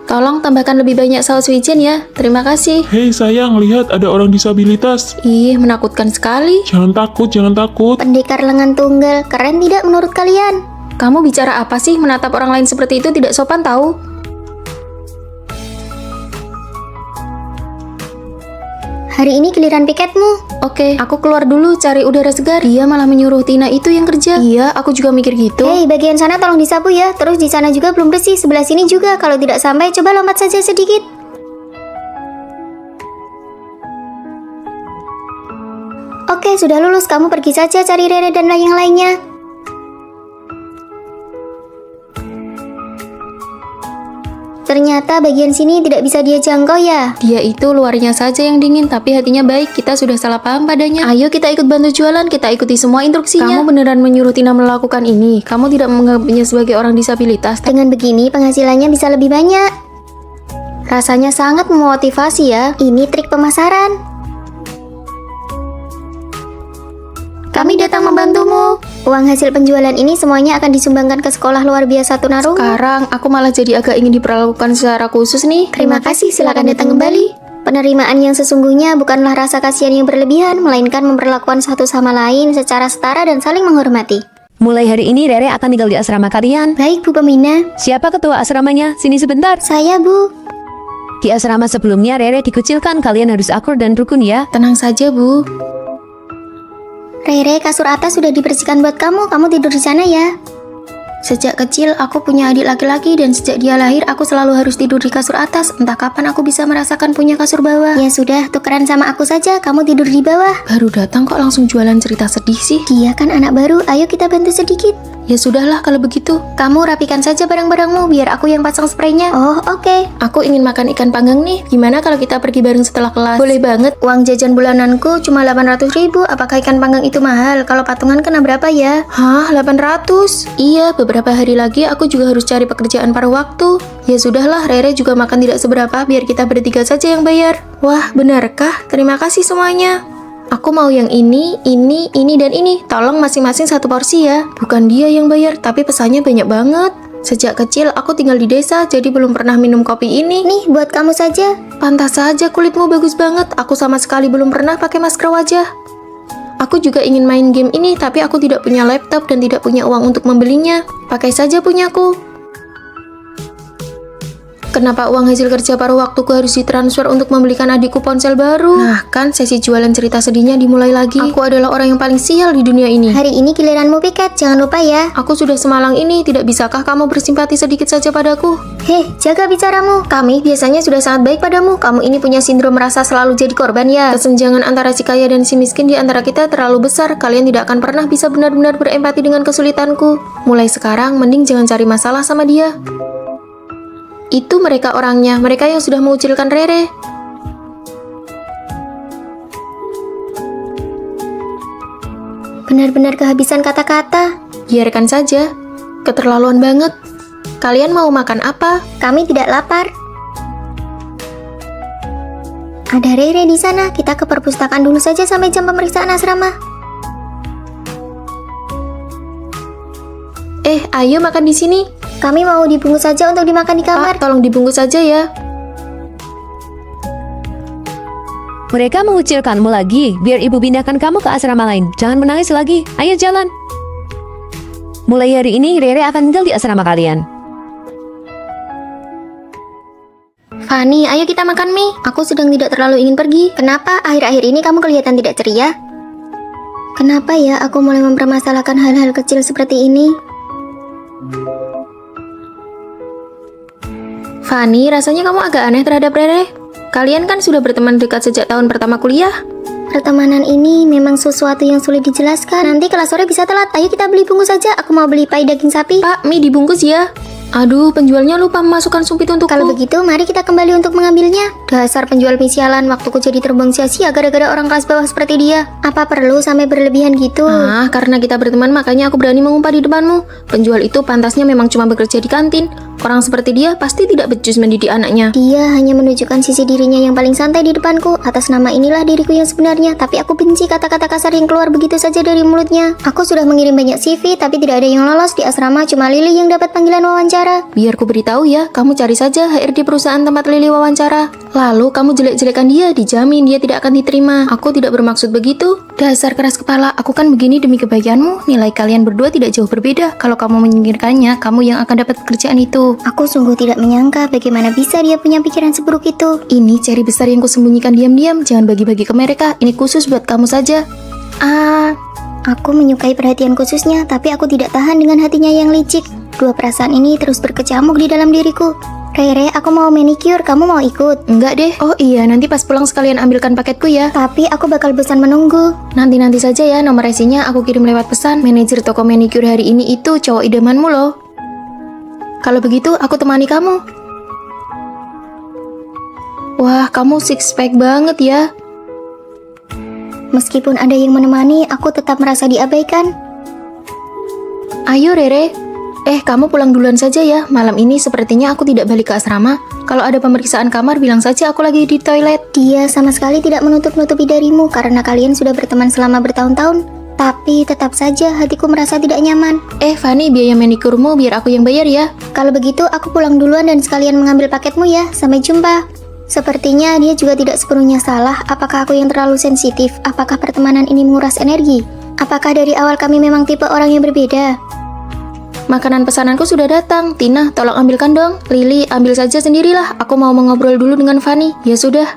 Tolong tambahkan lebih banyak saus wijen ya. Terima kasih. Hei sayang, lihat ada orang disabilitas. Ih, menakutkan sekali. Jangan takut, jangan takut. Pendekar lengan tunggal, keren tidak menurut kalian? Kamu bicara apa sih? Menatap orang lain seperti itu tidak sopan tahu. Hari ini giliran piketmu. Oke, aku keluar dulu cari udara segar. Dia malah menyuruh Tina itu yang kerja. Iya, aku juga mikir gitu. Hei, bagian sana tolong disapu ya. Terus di sana juga belum bersih, sebelah sini juga. Kalau tidak sampai, coba lompat saja sedikit. Oke, sudah lulus. Kamu pergi saja cari Rere dan yang lainnya. Ternyata bagian sini tidak bisa dia jangkau ya. Dia itu luarnya saja yang dingin, tapi hatinya baik. Kita sudah salah paham padanya. Ayo kita ikut bantu jualan, kita ikuti semua instruksinya. Kamu beneran menyuruh Tina melakukan ini? Kamu tidak menganggapnya sebagai orang disabilitas? Dengan begini penghasilannya bisa lebih banyak. Rasanya sangat memotivasi ya. Ini trik pemasaran. Kami datang membantumu. Uang hasil penjualan ini semuanya akan disumbangkan ke sekolah luar biasa tunarungu. Sekarang aku malah jadi agak ingin diperlakukan secara khusus nih. Terima kasih, silakan datang kembali. Penerimaan yang sesungguhnya bukanlah rasa kasihan yang berlebihan, melainkan memperlakukan satu sama lain secara setara dan saling menghormati. Mulai hari ini Rere akan tinggal di asrama kalian. Baik, Bu Pembina. Siapa ketua asramanya? Sini sebentar. Saya, Bu. Di asrama sebelumnya Rere dikucilkan, kalian harus akur dan rukun ya. Tenang saja, Bu. Rere, kasur atas sudah dibersihkan buat kamu. Kamu tidur di sana ya. Sejak kecil aku punya adik laki-laki dan sejak dia lahir aku selalu harus tidur di kasur atas. Entah kapan aku bisa merasakan punya kasur bawah. Ya sudah, tukeran sama aku saja. Kamu tidur di bawah. Baru datang kok langsung jualan cerita sedih sih. Dia kan anak baru. Ayo kita bantu sedikit. Ya sudahlah kalau begitu. Kamu rapikan saja barang-barangmu biar aku yang pasang spraynya. Oh, oke. Aku ingin makan ikan panggang nih. Gimana kalau kita pergi bareng setelah kelas? Boleh banget. Uang jajan bulananku cuma 800.000. Apakah ikan panggang itu mahal? Kalau patungan kena berapa ya? Hah, 800? Iya, beberapa hari lagi aku juga harus cari pekerjaan paruh waktu. Ya sudahlah, Rere juga makan tidak seberapa, biar kita bertiga saja yang bayar. Wah, benarkah? Terima kasih semuanya. Aku mau yang ini, dan ini. Tolong masing-masing satu porsi ya. Bukan dia yang bayar, tapi pesannya banyak banget. Sejak kecil aku tinggal di desa, jadi belum pernah minum kopi ini. Nih, buat kamu saja. Pantas saja kulitmu bagus banget. Aku sama sekali belum pernah pakai masker wajah. Aku juga ingin main game ini, tapi aku tidak punya laptop dan tidak punya uang untuk membelinya. Pakai saja punyaku. Kenapa uang hasil kerja paruh waktuku harus ditransfer untuk membelikan adikku ponsel baru? Nah, kan sesi jualan cerita sedihnya dimulai lagi. Aku adalah orang yang paling sial di dunia ini. Hari ini giliranmu piket, jangan lupa ya. Aku sudah semalang ini, tidak bisakah kamu bersimpati sedikit saja padaku? Heh, jaga bicaramu. Kami biasanya sudah sangat baik padamu. Kamu ini punya sindrom merasa selalu jadi korban ya. Kesenjangan antara si kaya dan si miskin di antara kita terlalu besar. Kalian tidak akan pernah bisa benar-benar berempati dengan kesulitanku. Mulai sekarang, mending jangan cari masalah sama dia. Itu mereka orangnya, mereka yang sudah mengucilkan Rere. Benar-benar kehabisan kata-kata. Biarkan saja, keterlaluan banget. Kalian mau makan apa? Kami tidak lapar. Ada Rere di sana. Kita ke perpustakaan dulu saja sampai jam pemeriksaan asrama. Ayo makan di sini. Kami mau dibungkus saja untuk dimakan di kamar. Pak, tolong dibungkus saja ya. Mereka mengucilkanmu lagi, biar ibu pindahkan kamu ke asrama lain. Jangan menangis lagi, ayo jalan. Mulai hari ini Rere akan tinggal di asrama kalian. Fanny, ayo kita makan mie. Aku sedang tidak terlalu ingin pergi. Kenapa akhir-akhir ini kamu kelihatan tidak ceria? Kenapa ya aku mulai mempermasalahkan hal-hal kecil seperti ini? Fanny, rasanya kamu agak aneh terhadap Rere. Kalian kan sudah berteman dekat sejak tahun pertama kuliah. Pertemanan ini memang sesuatu yang sulit dijelaskan. Nanti kelas sore bisa telat. Ayo kita beli bungkus saja. Aku mau beli pai daging sapi. Pak, mie dibungkus ya. Aduh, penjualnya lupa memasukkan sumpit untukku. Kalau begitu, mari kita kembali untuk mengambilnya. Dasar penjual mie sialan, waktuku jadi terbuang sia-sia gara-gara orang kelas bawah seperti dia. Apa perlu sampai berlebihan gitu? Karena kita berteman makanya aku berani mengumpah di depanmu. Penjual itu pantasnya memang cuma bekerja di kantin. Orang seperti dia pasti tidak becus mendidik anaknya. Dia hanya menunjukkan sisi dirinya yang paling santai di depanku. Atas nama inilah diriku yang sebenarnya. Tapi aku benci kata-kata kasar yang keluar begitu saja dari mulutnya. Aku sudah mengirim banyak CV, tapi tidak ada yang lolos di asrama. Cuma Lily yang dapat panggilan wawancara. Biar ku beritahu ya, kamu cari saja HRD perusahaan tempat Lily wawancara. Lalu kamu jelek-jelekan dia, dijamin dia tidak akan diterima. Aku tidak bermaksud begitu. Dasar keras kepala, aku kan begini demi kebaikanmu. Nilai kalian berdua tidak jauh berbeda. Kalau kamu menyingkirkannya, kamu yang akan dapat pekerjaan itu. Aku sungguh tidak menyangka bagaimana bisa dia punya pikiran seburuk itu. Ini ceri besar yang kusembunyikan diam-diam. Jangan bagi-bagi ke mereka. Ini khusus buat kamu saja. Aku menyukai perhatian khususnya, tapi aku tidak tahan dengan hatinya yang licik. Dua perasaan ini terus berkecamuk di dalam diriku. Rere, aku mau manicure, kamu mau ikut? Enggak deh. Oh iya, nanti pas pulang sekalian ambilkan paketku ya. Tapi aku bakal bosan menunggu. Nanti saja ya, nomor resinya aku kirim lewat pesan. Manajer toko manicure hari ini itu cowok idamanmu loh. Kalau begitu, aku temani kamu. Wah, kamu six pack banget ya. Meskipun ada yang menemani, aku tetap merasa diabaikan. Ayo Rere. Kamu pulang duluan saja ya. Malam ini sepertinya aku tidak balik ke asrama. Kalau ada pemeriksaan kamar, bilang saja aku lagi di toilet. Dia sama sekali tidak menutup-nutupi darimu karena kalian sudah berteman selama bertahun-tahun. Tapi tetap saja hatiku merasa tidak nyaman. Fanny, biaya manikurmu biar aku yang bayar ya. Kalau begitu, aku pulang duluan dan sekalian mengambil paketmu ya. Sampai jumpa. Sepertinya dia juga tidak sepenuhnya salah. Apakah aku yang terlalu sensitif? Apakah pertemanan ini menguras energi? Apakah dari awal kami memang tipe orang yang berbeda? Makanan pesananku sudah datang. Tina, tolong ambilkan dong. Lily, ambil saja sendirilah. Aku mau mengobrol dulu dengan Fanny. Ya sudah.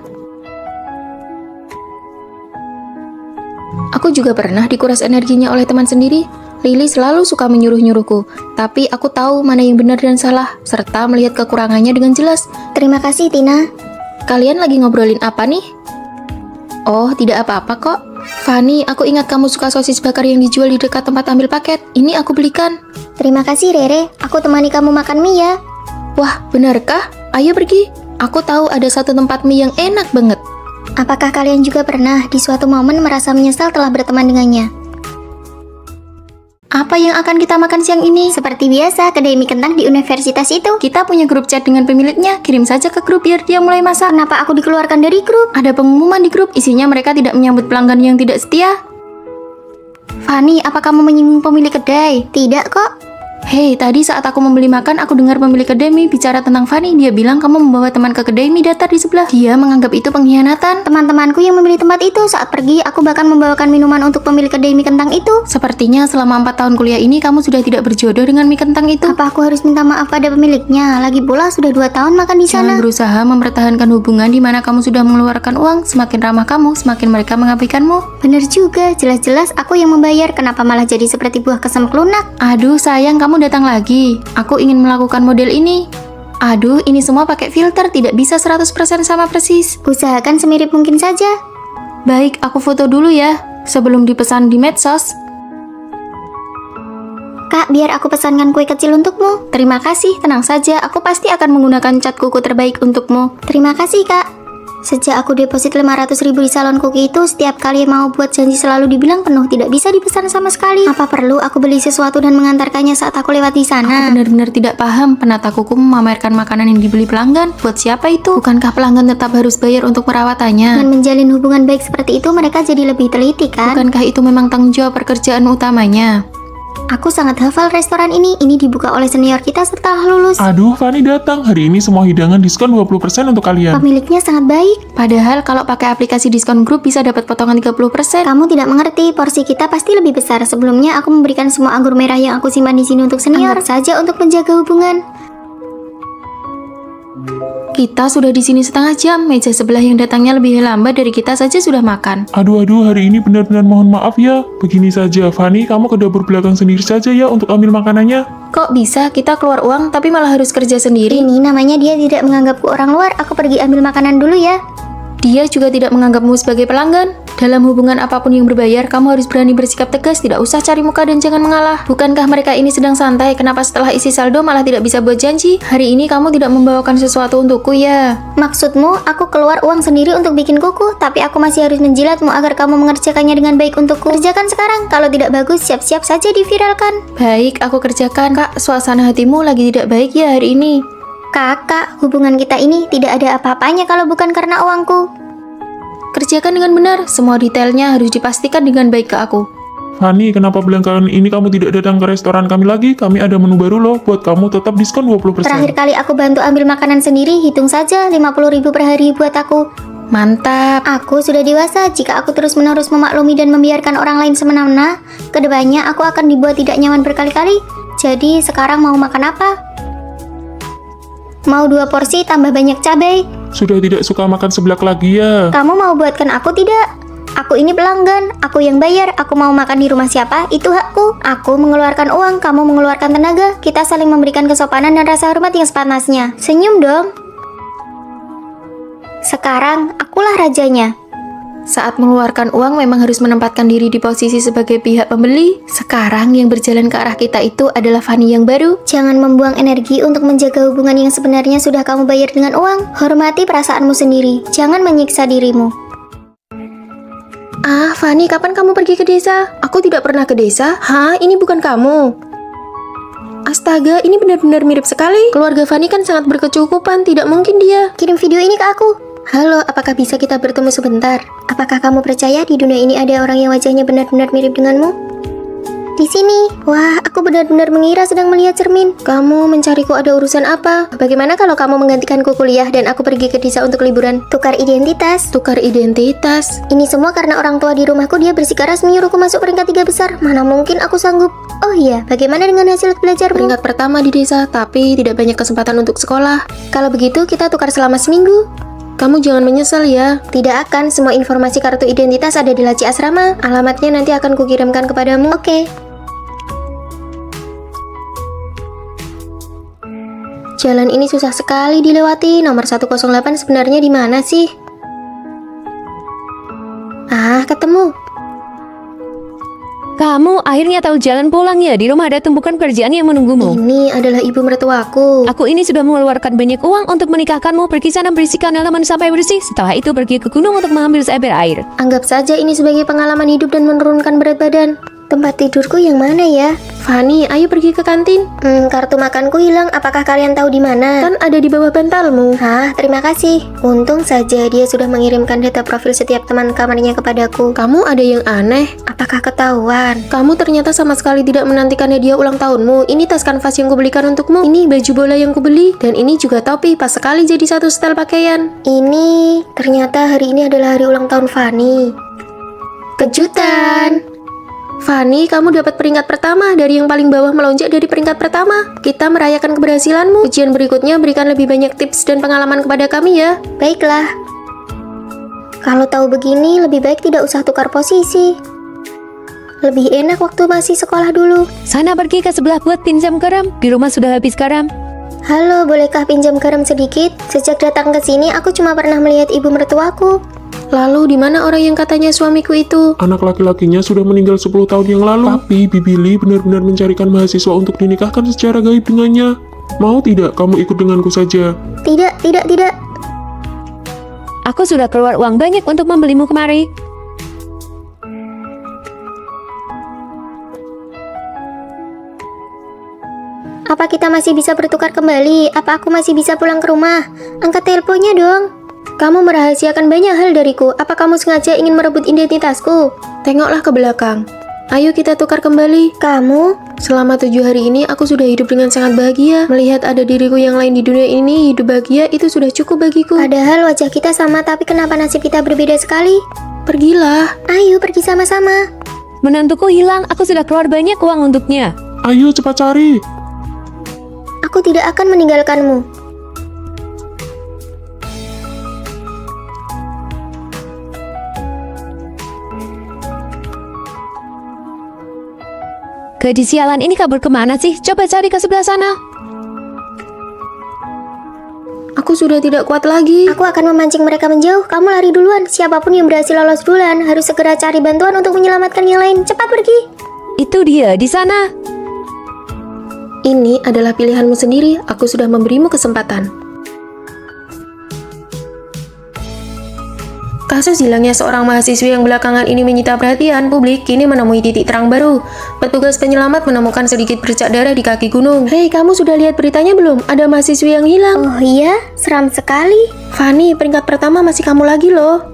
Aku juga pernah dikuras energinya oleh teman sendiri. Lily selalu suka menyuruh-nyuruhku, tapi aku tahu mana yang benar dan salah, serta melihat kekurangannya dengan jelas. Terima kasih, Tina. Kalian lagi ngobrolin apa nih? Oh, tidak apa-apa kok. Fanny, aku ingat kamu suka sosis bakar yang dijual di dekat tempat ambil paket. Ini aku belikan. Terima kasih, Rere. Aku temani kamu makan mie ya. Wah, benarkah? Ayo pergi. Aku tahu ada satu tempat mie yang enak banget. Apakah kalian juga pernah di suatu momen merasa menyesal telah berteman dengannya? Apa yang akan kita makan siang ini? Seperti biasa, kedai mie kentang di universitas itu. Kita punya grup chat dengan pemiliknya. Kirim saja ke grup biar dia mulai masak. Kenapa aku dikeluarkan dari grup? Ada pengumuman di grup, isinya mereka tidak menyambut pelanggan yang tidak setia. Fanny, apa kamu menyinggung pemilik kedai? Tidak kok. Hei, tadi saat aku membeli makan, aku dengar pemilik kedai mie bicara tentang Fanny. Dia bilang kamu membawa teman ke kedai mie datar di sebelah. Dia menganggap itu pengkhianatan. Teman-temanku yang membeli tempat itu, saat pergi aku bahkan membawakan minuman untuk pemilik kedai mie kentang itu. Sepertinya selama 4 tahun kuliah ini kamu sudah tidak berjodoh dengan mie kentang itu. Apa aku harus minta maaf pada pemiliknya? Lagi pula sudah 2 tahun makan di sana. Jangan berusaha mempertahankan hubungan di mana kamu sudah mengeluarkan uang. Semakin ramah kamu, semakin mereka mengabaikanmu. Bener juga, jelas-jelas aku yang membayar. Kenapa malah jadi seperti buah kesemek lunak? Aduh sayang, kamu datang lagi. Aku ingin melakukan model ini. Aduh, ini semua pakai filter, tidak bisa 100% sama persis. Usahakan semirip mungkin saja. Baik, aku foto dulu ya, sebelum dipesan di medsos. Kak, biar aku pesankan kue kecil untukmu. Terima kasih, tenang saja, aku pasti akan menggunakan cat kuku terbaik untukmu. Terima kasih, Kak. Sejak aku deposit 500.000 di salon kuki itu, setiap kali mau buat janji selalu dibilang penuh, tidak bisa dipesan sama sekali. Apa perlu aku beli sesuatu dan mengantarkannya saat aku lewat di sana? Aku benar-benar tidak paham, penata kuku memamerkan makanan yang dibeli pelanggan. Buat siapa itu? Bukankah pelanggan tetap harus bayar untuk perawatannya? Dengan menjalin hubungan baik seperti itu, mereka jadi lebih teliti, kan? Bukankah itu memang tanggung jawab pekerjaan utamanya? Aku sangat hafal restoran ini. Ini dibuka oleh senior kita setelah lulus. Aduh, Fanny datang. Hari ini semua hidangan diskon 20% untuk kalian. Pemiliknya sangat baik. Padahal kalau pakai aplikasi diskon grup bisa dapat potongan 30%. Kamu tidak mengerti, porsi kita pasti lebih besar. Sebelumnya aku memberikan semua anggur merah yang aku simpan di sini untuk senior. Anggap saja untuk menjaga hubungan. Kita sudah di sini setengah jam. Meja sebelah yang datangnya lebih lambat dari kita saja sudah makan. Aduh, hari ini benar-benar mohon maaf ya. Begini saja, Fanny, kamu ke dapur belakang sendiri saja ya untuk ambil makanannya. Kok bisa kita keluar uang tapi malah harus kerja sendiri? Ini namanya dia tidak menganggapku orang luar. Aku pergi ambil makanan dulu ya. Dia juga tidak menganggapmu sebagai pelanggan. Dalam hubungan apapun yang berbayar, kamu harus berani bersikap tegas, tidak usah cari muka dan jangan mengalah. Bukankah mereka ini sedang santai? Kenapa setelah isi saldo malah tidak bisa buat janji? Hari ini kamu tidak membawakan sesuatu untukku ya? Maksudmu, aku keluar uang sendiri untuk bikin kuku, tapi aku masih harus menjilatmu agar kamu mengerjakannya dengan baik untukku. Kerjakan sekarang, kalau tidak bagus, siap-siap saja diviralkan. Baik, aku kerjakan. Kak, suasana hatimu lagi tidak baik ya hari ini? Kakak, hubungan kita ini tidak ada apa-apanya kalau bukan karena uangku. Kerjakan dengan benar, semua detailnya harus dipastikan dengan baik ke aku. Fanny, kenapa belakangan ini kamu tidak datang ke restoran kami lagi? Kami ada menu baru loh, buat kamu tetap diskon 20%. Terakhir kali aku bantu ambil makanan sendiri, hitung saja 50.000 per hari buat aku. Mantap. Aku sudah dewasa, jika aku terus-menerus memaklumi dan membiarkan orang lain semena-mena, kedepannya aku akan dibuat tidak nyaman berkali-kali. Jadi sekarang mau makan apa? Mau 2 porsi tambah banyak cabai. Sudah tidak suka makan seblak lagi ya? Kamu mau buatkan aku tidak? Aku ini pelanggan, aku yang bayar, aku mau makan di rumah siapa, itu hakku. Aku mengeluarkan uang, kamu mengeluarkan tenaga. Kita saling memberikan kesopanan dan rasa hormat yang sepantasnya. Senyum dong. Sekarang, akulah rajanya. Saat mengeluarkan uang memang harus menempatkan diri di posisi sebagai pihak pembeli. Sekarang yang berjalan ke arah kita itu adalah Fanny yang baru. Jangan membuang energi untuk menjaga hubungan yang sebenarnya sudah kamu bayar dengan uang. Hormati perasaanmu sendiri, jangan menyiksa dirimu. Ah, Fanny, kapan kamu pergi ke desa? Aku tidak pernah ke desa. Hah, ini bukan kamu. Astaga, ini benar-benar mirip sekali. Keluarga Fanny kan sangat berkecukupan, tidak mungkin dia. Kirim video ini ke aku. Halo, apakah bisa kita bertemu sebentar? Apakah kamu percaya di dunia ini ada orang yang wajahnya benar-benar mirip denganmu? Di sini. Wah, aku benar-benar mengira sedang melihat cermin. Kamu mencariku ada urusan apa? Bagaimana kalau kamu menggantikanku kuliah dan aku pergi ke desa untuk liburan? Tukar identitas. Tukar identitas. Ini semua karena orang tua di rumahku dia bersikeras menyuruhku masuk peringkat 3 besar. Mana mungkin aku sanggup? Oh iya, bagaimana dengan hasil belajarmu? Peringkat pertama di desa, tapi tidak banyak kesempatan untuk sekolah. Kalau begitu kita tukar selama seminggu. Kamu jangan menyesal ya. Tidak akan, semua informasi kartu identitas ada di laci asrama. Alamatnya nanti akan kukirimkan kepadamu. Oke. Jalan ini susah sekali dilewati. Nomor 108 sebenarnya di mana sih? Ah, ketemu. Kamu akhirnya tahu jalan pulang ya? Di rumah ada tumpukan kerjaan yang menunggumu. Ini adalah ibu mertuaku. Aku ini sudah mengeluarkan banyak uang untuk menikahkanmu. Pergi sana bersihkan halaman sampai bersih. Setelah itu pergi ke gunung untuk mengambil seember air. Anggap saja ini sebagai pengalaman hidup dan menurunkan berat badan. Tempat tidurku yang mana ya? Fanny, ayo pergi ke kantin. Kartu makanku hilang. Apakah kalian tahu di mana? Kan ada di bawah bantalmu. Hah, terima kasih. Untung saja dia sudah mengirimkan data profil setiap teman kamarnya kepadaku. Kamu ada yang aneh. Apakah ketahuan? Kamu ternyata sama sekali tidak menantikan hadiah ulang tahunmu. Ini tas kanvas yang kubelikan untukmu. Ini baju bola yang kubeli. Dan ini juga topi. Pas sekali jadi satu setel pakaian. Ini, ternyata hari ini adalah hari ulang tahun Fanny. Kejutan! Fanny, kamu dapat peringkat pertama. Dari yang paling bawah melonjak dari peringkat pertama. Kita merayakan keberhasilanmu. Ujian berikutnya berikan lebih banyak tips dan pengalaman kepada kami ya. Baiklah. Kalau tahu begini, lebih baik tidak usah tukar posisi. Lebih enak waktu masih sekolah dulu. Sana pergi ke sebelah buat pinjam garam. Di rumah sudah habis garam. Halo, bolehkah pinjam garam sedikit? Sejak datang ke sini, aku cuma pernah melihat ibu mertuaku. Lalu di mana orang yang katanya suamiku itu? Anak laki-lakinya sudah meninggal 10 tahun yang lalu. Tapi Bibi Lee benar-benar mencarikan mahasiswa untuk dinikahkan secara gaib dengannya. Mau tidak kamu ikut denganku saja? Tidak. Aku sudah keluar uang banyak untuk membelimu kemari. Apa kita masih bisa bertukar kembali? Apa aku masih bisa pulang ke rumah? Angkat teleponnya dong. Kamu merahasiakan banyak hal dariku. Apa kamu sengaja ingin merebut identitasku? Tengoklah ke belakang. Ayo kita tukar kembali. Kamu? Selama 7 hari ini aku sudah hidup dengan sangat bahagia. Melihat ada diriku yang lain di dunia ini, hidup bahagia itu sudah cukup bagiku. Padahal wajah kita sama, tapi kenapa nasib kita berbeda sekali? Pergilah. Ayo pergi sama-sama. Menantuku hilang, aku sudah keluar banyak uang untuknya. Ayo cepat cari. Aku tidak akan meninggalkanmu. Gadis sialan ini kabur kemana sih? Coba cari ke sebelah sana. Aku sudah tidak kuat lagi. Aku akan memancing mereka menjauh. Kamu lari duluan. Siapapun yang berhasil lolos duluan harus segera cari bantuan untuk menyelamatkan yang lain. Cepat pergi. Itu dia di sana. Ini adalah pilihanmu sendiri. Aku sudah memberimu kesempatan. Kasus hilangnya seorang mahasiswi yang belakangan ini menyita perhatian publik kini menemui titik terang baru. Petugas penyelamat menemukan sedikit bercak darah di kaki gunung. Hei, kamu sudah lihat beritanya belum? Ada mahasiswi yang hilang. Oh iya, seram sekali. Fanny, peringkat pertama masih kamu lagi loh.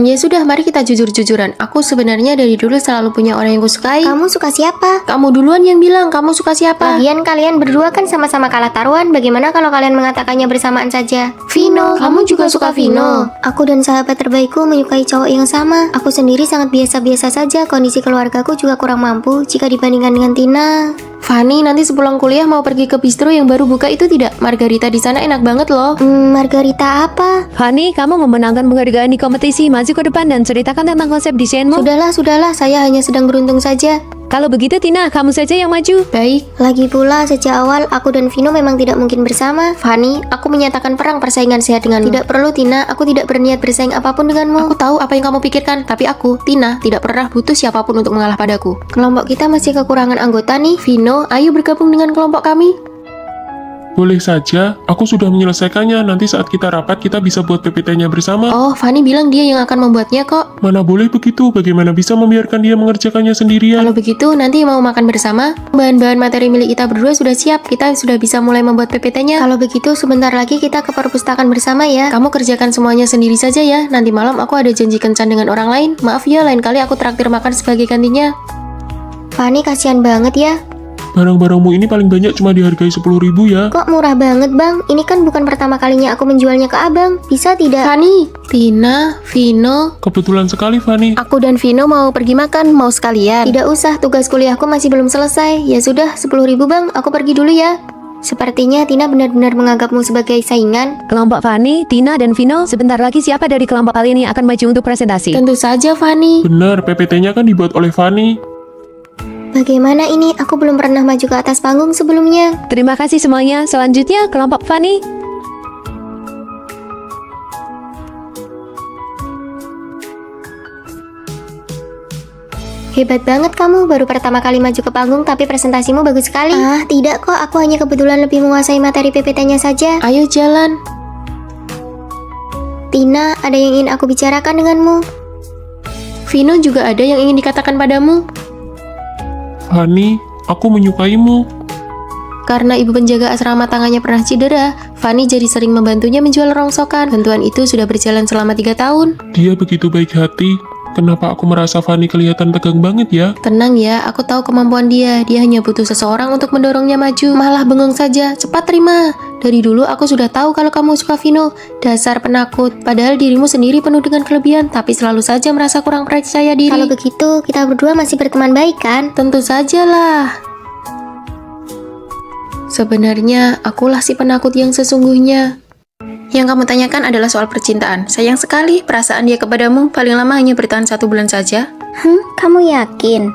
Ya sudah, mari kita jujur-jujuran. Aku sebenarnya dari dulu selalu punya orang yang kusukai. Kamu suka siapa? Kamu duluan yang bilang kamu suka siapa. Lagian kalian berdua kan sama-sama kalah taruhan. Bagaimana kalau kalian mengatakannya bersamaan saja? Vino, kamu juga suka Vino. Aku dan sahabat terbaikku menyukai cowok yang sama. Aku sendiri sangat biasa-biasa saja. Kondisi keluargaku juga kurang mampu jika dibandingkan dengan Tina. Fanny, nanti sepulang kuliah mau pergi ke bistro yang baru buka itu tidak? Margarita di sana enak banget loh. Margarita apa? Fanny, kamu memenangkan penghargaan di kompetisi. Maju ke depan dan ceritakan tentang konsep desainmu. Sudahlah, saya hanya sedang beruntung saja. Kalau begitu Tina, kamu saja yang maju. Baik. Lagi pula, sejak awal aku dan Vino memang tidak mungkin bersama. Fanny, aku menyatakan perang persaingan sehat denganmu. Tidak perlu Tina, aku tidak berniat bersaing apapun denganmu. Aku tahu apa yang kamu pikirkan, tapi aku, Tina, tidak pernah butuh siapapun untuk mengalah padaku. Kelompok kita masih kekurangan anggota nih. Vino, ayo bergabung dengan kelompok kami. Boleh saja, aku sudah menyelesaikannya. Nanti saat kita rapat, kita bisa buat PPT-nya bersama. Oh, Fanny bilang dia yang akan membuatnya kok. Mana boleh begitu, bagaimana bisa membiarkan dia mengerjakannya sendirian? Kalau begitu, nanti mau makan bersama. Bahan-bahan materi milik kita berdua sudah siap. Kita sudah bisa mulai membuat PPT-nya. Kalau begitu, sebentar lagi kita ke perpustakaan bersama ya. Kamu kerjakan semuanya sendiri saja ya. Nanti malam aku ada janji kencan dengan orang lain. Maaf ya, lain kali aku traktir makan sebagai gantinya. Fanny, kasihan banget ya. Barang-barangmu ini paling banyak cuma dihargai 10.000 ya. Kok murah banget bang? Ini kan bukan pertama kalinya aku menjualnya ke abang. Bisa tidak? Fanny, Tina, Vino. Kebetulan sekali, Fanny. Aku dan Vino mau pergi makan, mau sekalian. Tidak usah, tugas kuliahku masih belum selesai. Ya sudah, 10.000 bang, aku pergi dulu ya. Sepertinya Tina benar-benar menganggapmu sebagai saingan. Kelompok Fanny, Tina, dan Vino, sebentar lagi siapa dari kelompok kalian yang akan maju untuk presentasi? Tentu saja, Fanny. Benar, PPT-nya kan dibuat oleh Fanny. Bagaimana ini? Aku belum pernah maju ke atas panggung sebelumnya. Terima kasih semuanya. Selanjutnya, kelompok Fanny. Hebat banget kamu, baru pertama kali maju ke panggung tapi presentasimu bagus sekali. Ah, tidak kok, aku hanya kebetulan lebih menguasai materi PPT-nya saja. Ayo jalan. Tina, ada yang ingin aku bicarakan denganmu. Vino juga ada yang ingin dikatakan padamu. Fanny, aku menyukaimu. Karena ibu penjaga asrama tangannya pernah cedera, Fanny jadi sering membantunya menjual rongsokan. Bantuan itu sudah berjalan selama 3 tahun. Dia begitu baik hati. Kenapa aku merasa Fanny kelihatan tegang banget ya? Tenang ya, aku tahu kemampuan dia. Dia hanya butuh seseorang untuk mendorongnya maju. Malah bengong saja, cepat terima. Dari dulu aku sudah tahu kalau kamu suka Vino. Dasar penakut, padahal dirimu sendiri penuh dengan kelebihan, tapi selalu saja merasa kurang percaya diri. Kalau begitu, kita berdua masih berteman baik kan? Tentu sajalah. Sebenarnya, akulah si penakut yang sesungguhnya. Yang kamu tanyakan adalah soal percintaan. Sayang sekali, perasaan dia kepadamu paling lama hanya bertahan 1 bulan saja. Kamu yakin?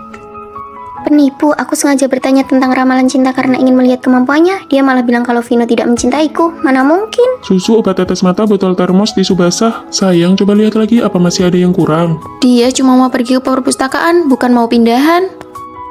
Penipu, aku sengaja bertanya tentang ramalan cinta karena ingin melihat kemampuannya. Dia malah bilang kalau Vino tidak mencintaiku. Mana mungkin? Susu, obat tetes mata, botol termos, tisu basah. Sayang, coba lihat lagi apa masih ada yang kurang. Dia cuma mau pergi ke perpustakaan, bukan mau pindahan.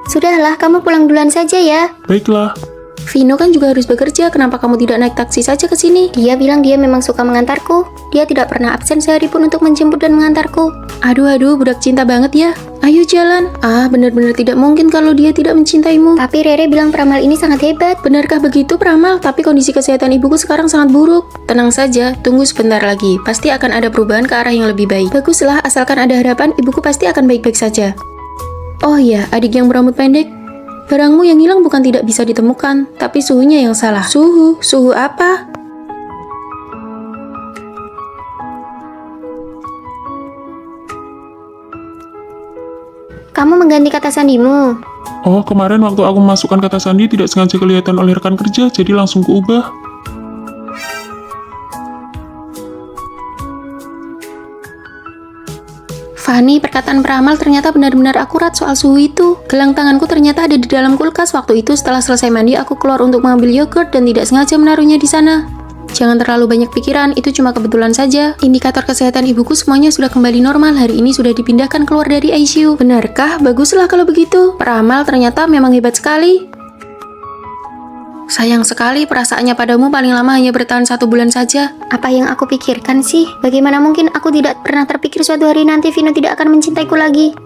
Sudahlah, kamu pulang duluan saja ya. Baiklah. Vino kan juga harus bekerja, kenapa kamu tidak naik taksi saja ke sini? Dia bilang dia memang suka mengantarku. Dia tidak pernah absen sehari pun untuk menjemput dan mengantarku. Aduh, budak cinta banget ya. Ayo jalan. Ah, benar-benar tidak mungkin kalau dia tidak mencintaimu. Tapi Rere bilang peramal ini sangat hebat. Benarkah begitu, Pramal? Tapi kondisi kesehatan ibuku sekarang sangat buruk. Tenang saja, tunggu sebentar lagi. Pasti akan ada perubahan ke arah yang lebih baik. Baguslah, asalkan ada harapan, ibuku pasti akan baik-baik saja. Oh ya, adik yang berambut pendek. Barangmu yang hilang bukan tidak bisa ditemukan, tapi suhunya yang salah. Suhu apa? Kamu mengganti kata sandimu. Oh, kemarin waktu aku memasukkan kata sandi tidak sengaja kelihatan oleh rekan kerja, jadi langsung kuubah. Fanny, perkataan peramal ternyata benar-benar akurat soal suhu itu. Gelang tanganku ternyata ada di dalam kulkas. Waktu itu setelah selesai mandi, aku keluar untuk mengambil yogurt dan tidak sengaja menaruhnya di sana. Jangan terlalu banyak pikiran, itu cuma kebetulan saja. Indikator kesehatan ibuku semuanya sudah kembali normal. Hari ini sudah dipindahkan keluar dari ICU. Benarkah? Baguslah kalau begitu. Peramal ternyata memang hebat sekali. Sayang sekali, perasaannya padamu paling lama hanya bertahan 1 bulan saja. Apa yang aku pikirkan sih? Bagaimana mungkin aku tidak pernah terpikir suatu hari nanti Vino tidak akan mencintaiku lagi?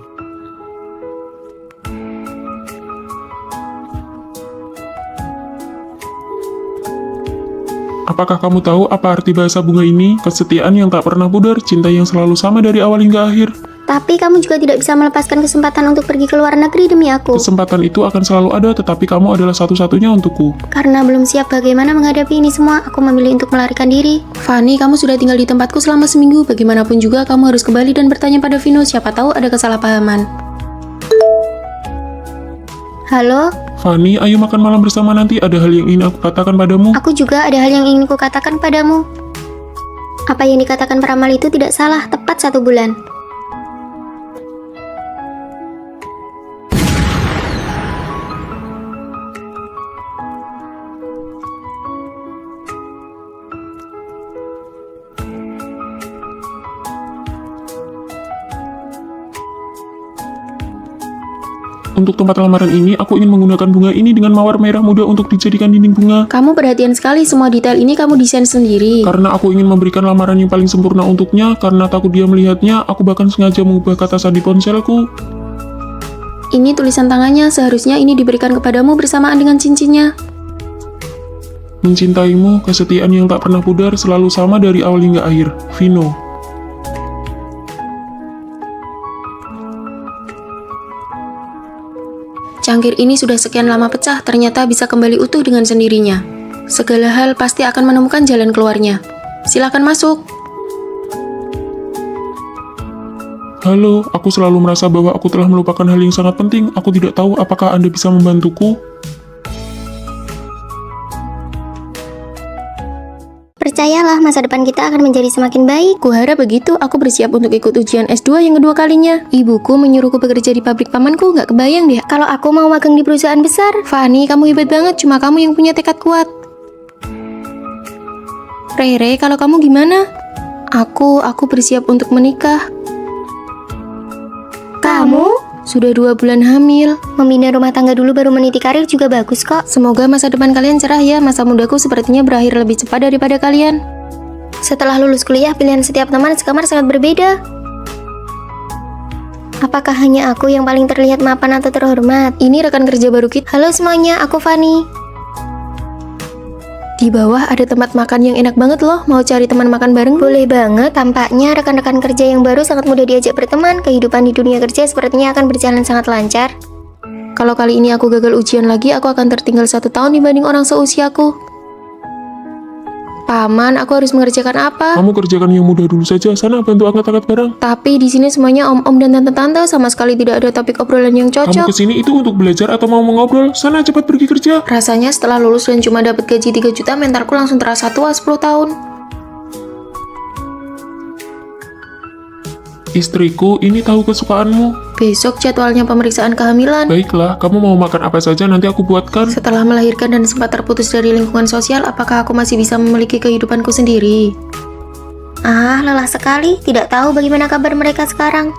Apakah kamu tahu apa arti bahasa bunga ini? Kesetiaan yang tak pernah pudar, cinta yang selalu sama dari awal hingga akhir. Tapi kamu juga tidak bisa melepaskan kesempatan untuk pergi ke luar negeri demi aku. Kesempatan itu akan selalu ada, tetapi kamu adalah satu-satunya untukku. Karena belum siap bagaimana menghadapi ini semua, aku memilih untuk melarikan diri. Fanny, kamu sudah tinggal di tempatku selama seminggu. Bagaimanapun juga kamu harus kembali dan bertanya pada Vino. Siapa tahu ada kesalahpahaman. Halo? Fanny, ayo makan malam bersama nanti. Ada hal yang ingin aku katakan padamu. Aku juga ada hal yang ingin ku katakan padamu. Apa yang dikatakan peramal itu tidak salah, tepat 1 bulan. Untuk tempat lamaran ini, aku ingin menggunakan bunga ini dengan mawar merah muda untuk dijadikan dinding bunga. Kamu perhatian sekali, semua detail ini kamu desain sendiri. Karena aku ingin memberikan lamaran yang paling sempurna untuknya, karena takut dia melihatnya, aku bahkan sengaja mengubah kata sandi ponselku. Ini tulisan tangannya, seharusnya ini diberikan kepadamu bersamaan dengan cincinnya. Mencintaimu, kesetiaan yang tak pernah pudar, selalu sama dari awal hingga akhir. Vino. Cangkir ini sudah sekian lama pecah, ternyata bisa kembali utuh dengan sendirinya. Segala hal pasti akan menemukan jalan keluarnya. Silakan masuk. Halo, aku selalu merasa bahwa aku telah melupakan hal yang sangat penting. Aku tidak tahu apakah Anda bisa membantuku. Percayalah, masa depan kita akan menjadi semakin baik. Kuharap begitu, aku bersiap untuk ikut ujian S2 yang kedua kalinya. Ibuku menyuruhku bekerja di pabrik pamanku, nggak kebayang deh. Kalau aku mau magang di perusahaan besar. Fanny, kamu hebat banget, cuma kamu yang punya tekad kuat. Rere, kalau kamu gimana? Aku bersiap untuk menikah. Kamu? Sudah 2 bulan hamil. Membina rumah tangga dulu baru meniti karir juga bagus kok. Semoga masa depan kalian cerah ya. Masa mudaku sepertinya berakhir lebih cepat daripada kalian. Setelah lulus kuliah, pilihan setiap teman sekamar sangat berbeda. Apakah hanya aku yang paling terlihat mapan atau terhormat? Ini rekan kerja baru kita. Halo semuanya, aku Fanny. Di bawah ada tempat makan yang enak banget loh. Mau cari teman makan bareng? Boleh banget, tampaknya rekan-rekan kerja yang baru sangat mudah diajak berteman. Kehidupan di dunia kerja sepertinya akan berjalan sangat lancar. Kalau kali ini aku gagal ujian lagi, aku akan tertinggal 1 tahun dibanding orang seusiaku. Paman, aku harus mengerjakan apa? Kamu kerjakan yang mudah dulu saja. Sana bantu angkat-angkat barang. Tapi di sini semuanya om-om dan tante-tante, sama sekali tidak ada topik obrolan yang Kamu cocok. kesini itu untuk belajar atau mau mengobrol? Sana cepat pergi kerja. Rasanya setelah lulus dan cuma dapat gaji 3 juta, mentalku langsung terasa tua 10 tahun. Istriku, ini tahu kesukaanmu. Besok jadwalnya pemeriksaan kehamilan. Baiklah, kamu mau makan apa saja nanti aku buatkan. Setelah melahirkan dan sempat terputus dari lingkungan sosial, apakah aku masih bisa memiliki kehidupanku sendiri? Ah, lelah sekali. Tidak tahu bagaimana kabar mereka sekarang.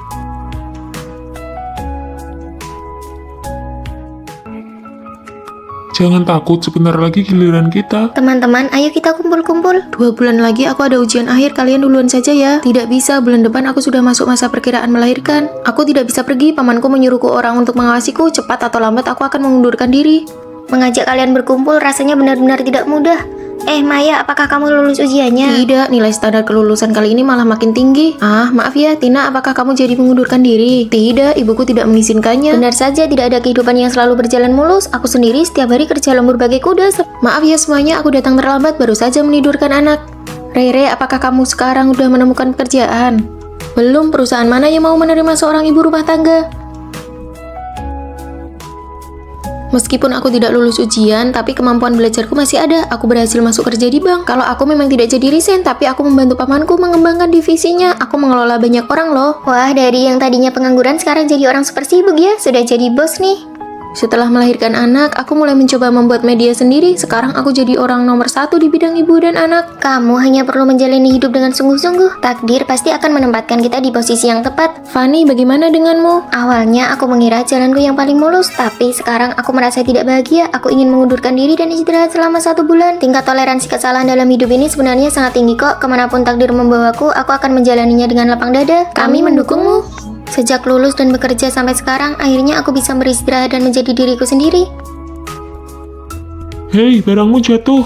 Jangan takut, sebentar lagi giliran kita. Teman-teman, ayo kita kumpul-kumpul. 2 bulan lagi aku ada ujian akhir, kalian duluan saja ya. Tidak bisa, bulan depan aku sudah masuk masa perkiraan melahirkan. Aku tidak bisa pergi, pamanku menyuruhku orang untuk mengawasiku. Cepat atau lambat aku akan mengundurkan diri. Mengajak kalian berkumpul rasanya benar-benar tidak mudah. Maya, apakah kamu lulus ujiannya? Tidak, nilai standar kelulusan kali ini malah makin tinggi. Ah, maaf ya, Tina, apakah kamu jadi mengundurkan diri? Tidak, ibuku tidak mengizinkannya. Benar saja, tidak ada kehidupan yang selalu berjalan mulus. Aku sendiri setiap hari kerja lembur bagai kuda. Maaf ya semuanya, aku datang terlambat, baru saja menidurkan anak. Rere, apakah kamu sekarang udah menemukan pekerjaan? Belum, perusahaan mana yang mau menerima seorang ibu rumah tangga? Meskipun aku tidak lulus ujian, tapi kemampuan belajarku masih ada. Aku berhasil masuk kerja di bank. Kalau aku memang tidak jadi resign, tapi aku membantu pamanku mengembangkan divisinya. Aku mengelola banyak orang loh. Wah, dari yang tadinya pengangguran sekarang jadi orang super sibuk ya. Sudah jadi bos nih. Setelah melahirkan anak, aku mulai mencoba membuat media sendiri. Sekarang aku jadi orang nomor 1 di bidang ibu dan anak. Kamu hanya perlu menjalani hidup dengan sungguh-sungguh. Takdir pasti akan menempatkan kita di posisi yang tepat. Fanny, bagaimana denganmu? Awalnya aku mengira jalanku yang paling mulus, tapi sekarang aku merasa tidak bahagia. Aku ingin mengundurkan diri dan istirahat selama 1 bulan. Tingkat toleransi kesalahan dalam hidup ini sebenarnya sangat tinggi kok. Kemanapun takdir membawaku, aku akan menjalaninya dengan lapang dada. Kami mendukungmu. Sejak lulus dan bekerja sampai sekarang, akhirnya aku bisa beristirahat dan menjadi diriku sendiri. Hei, barangmu jatuh.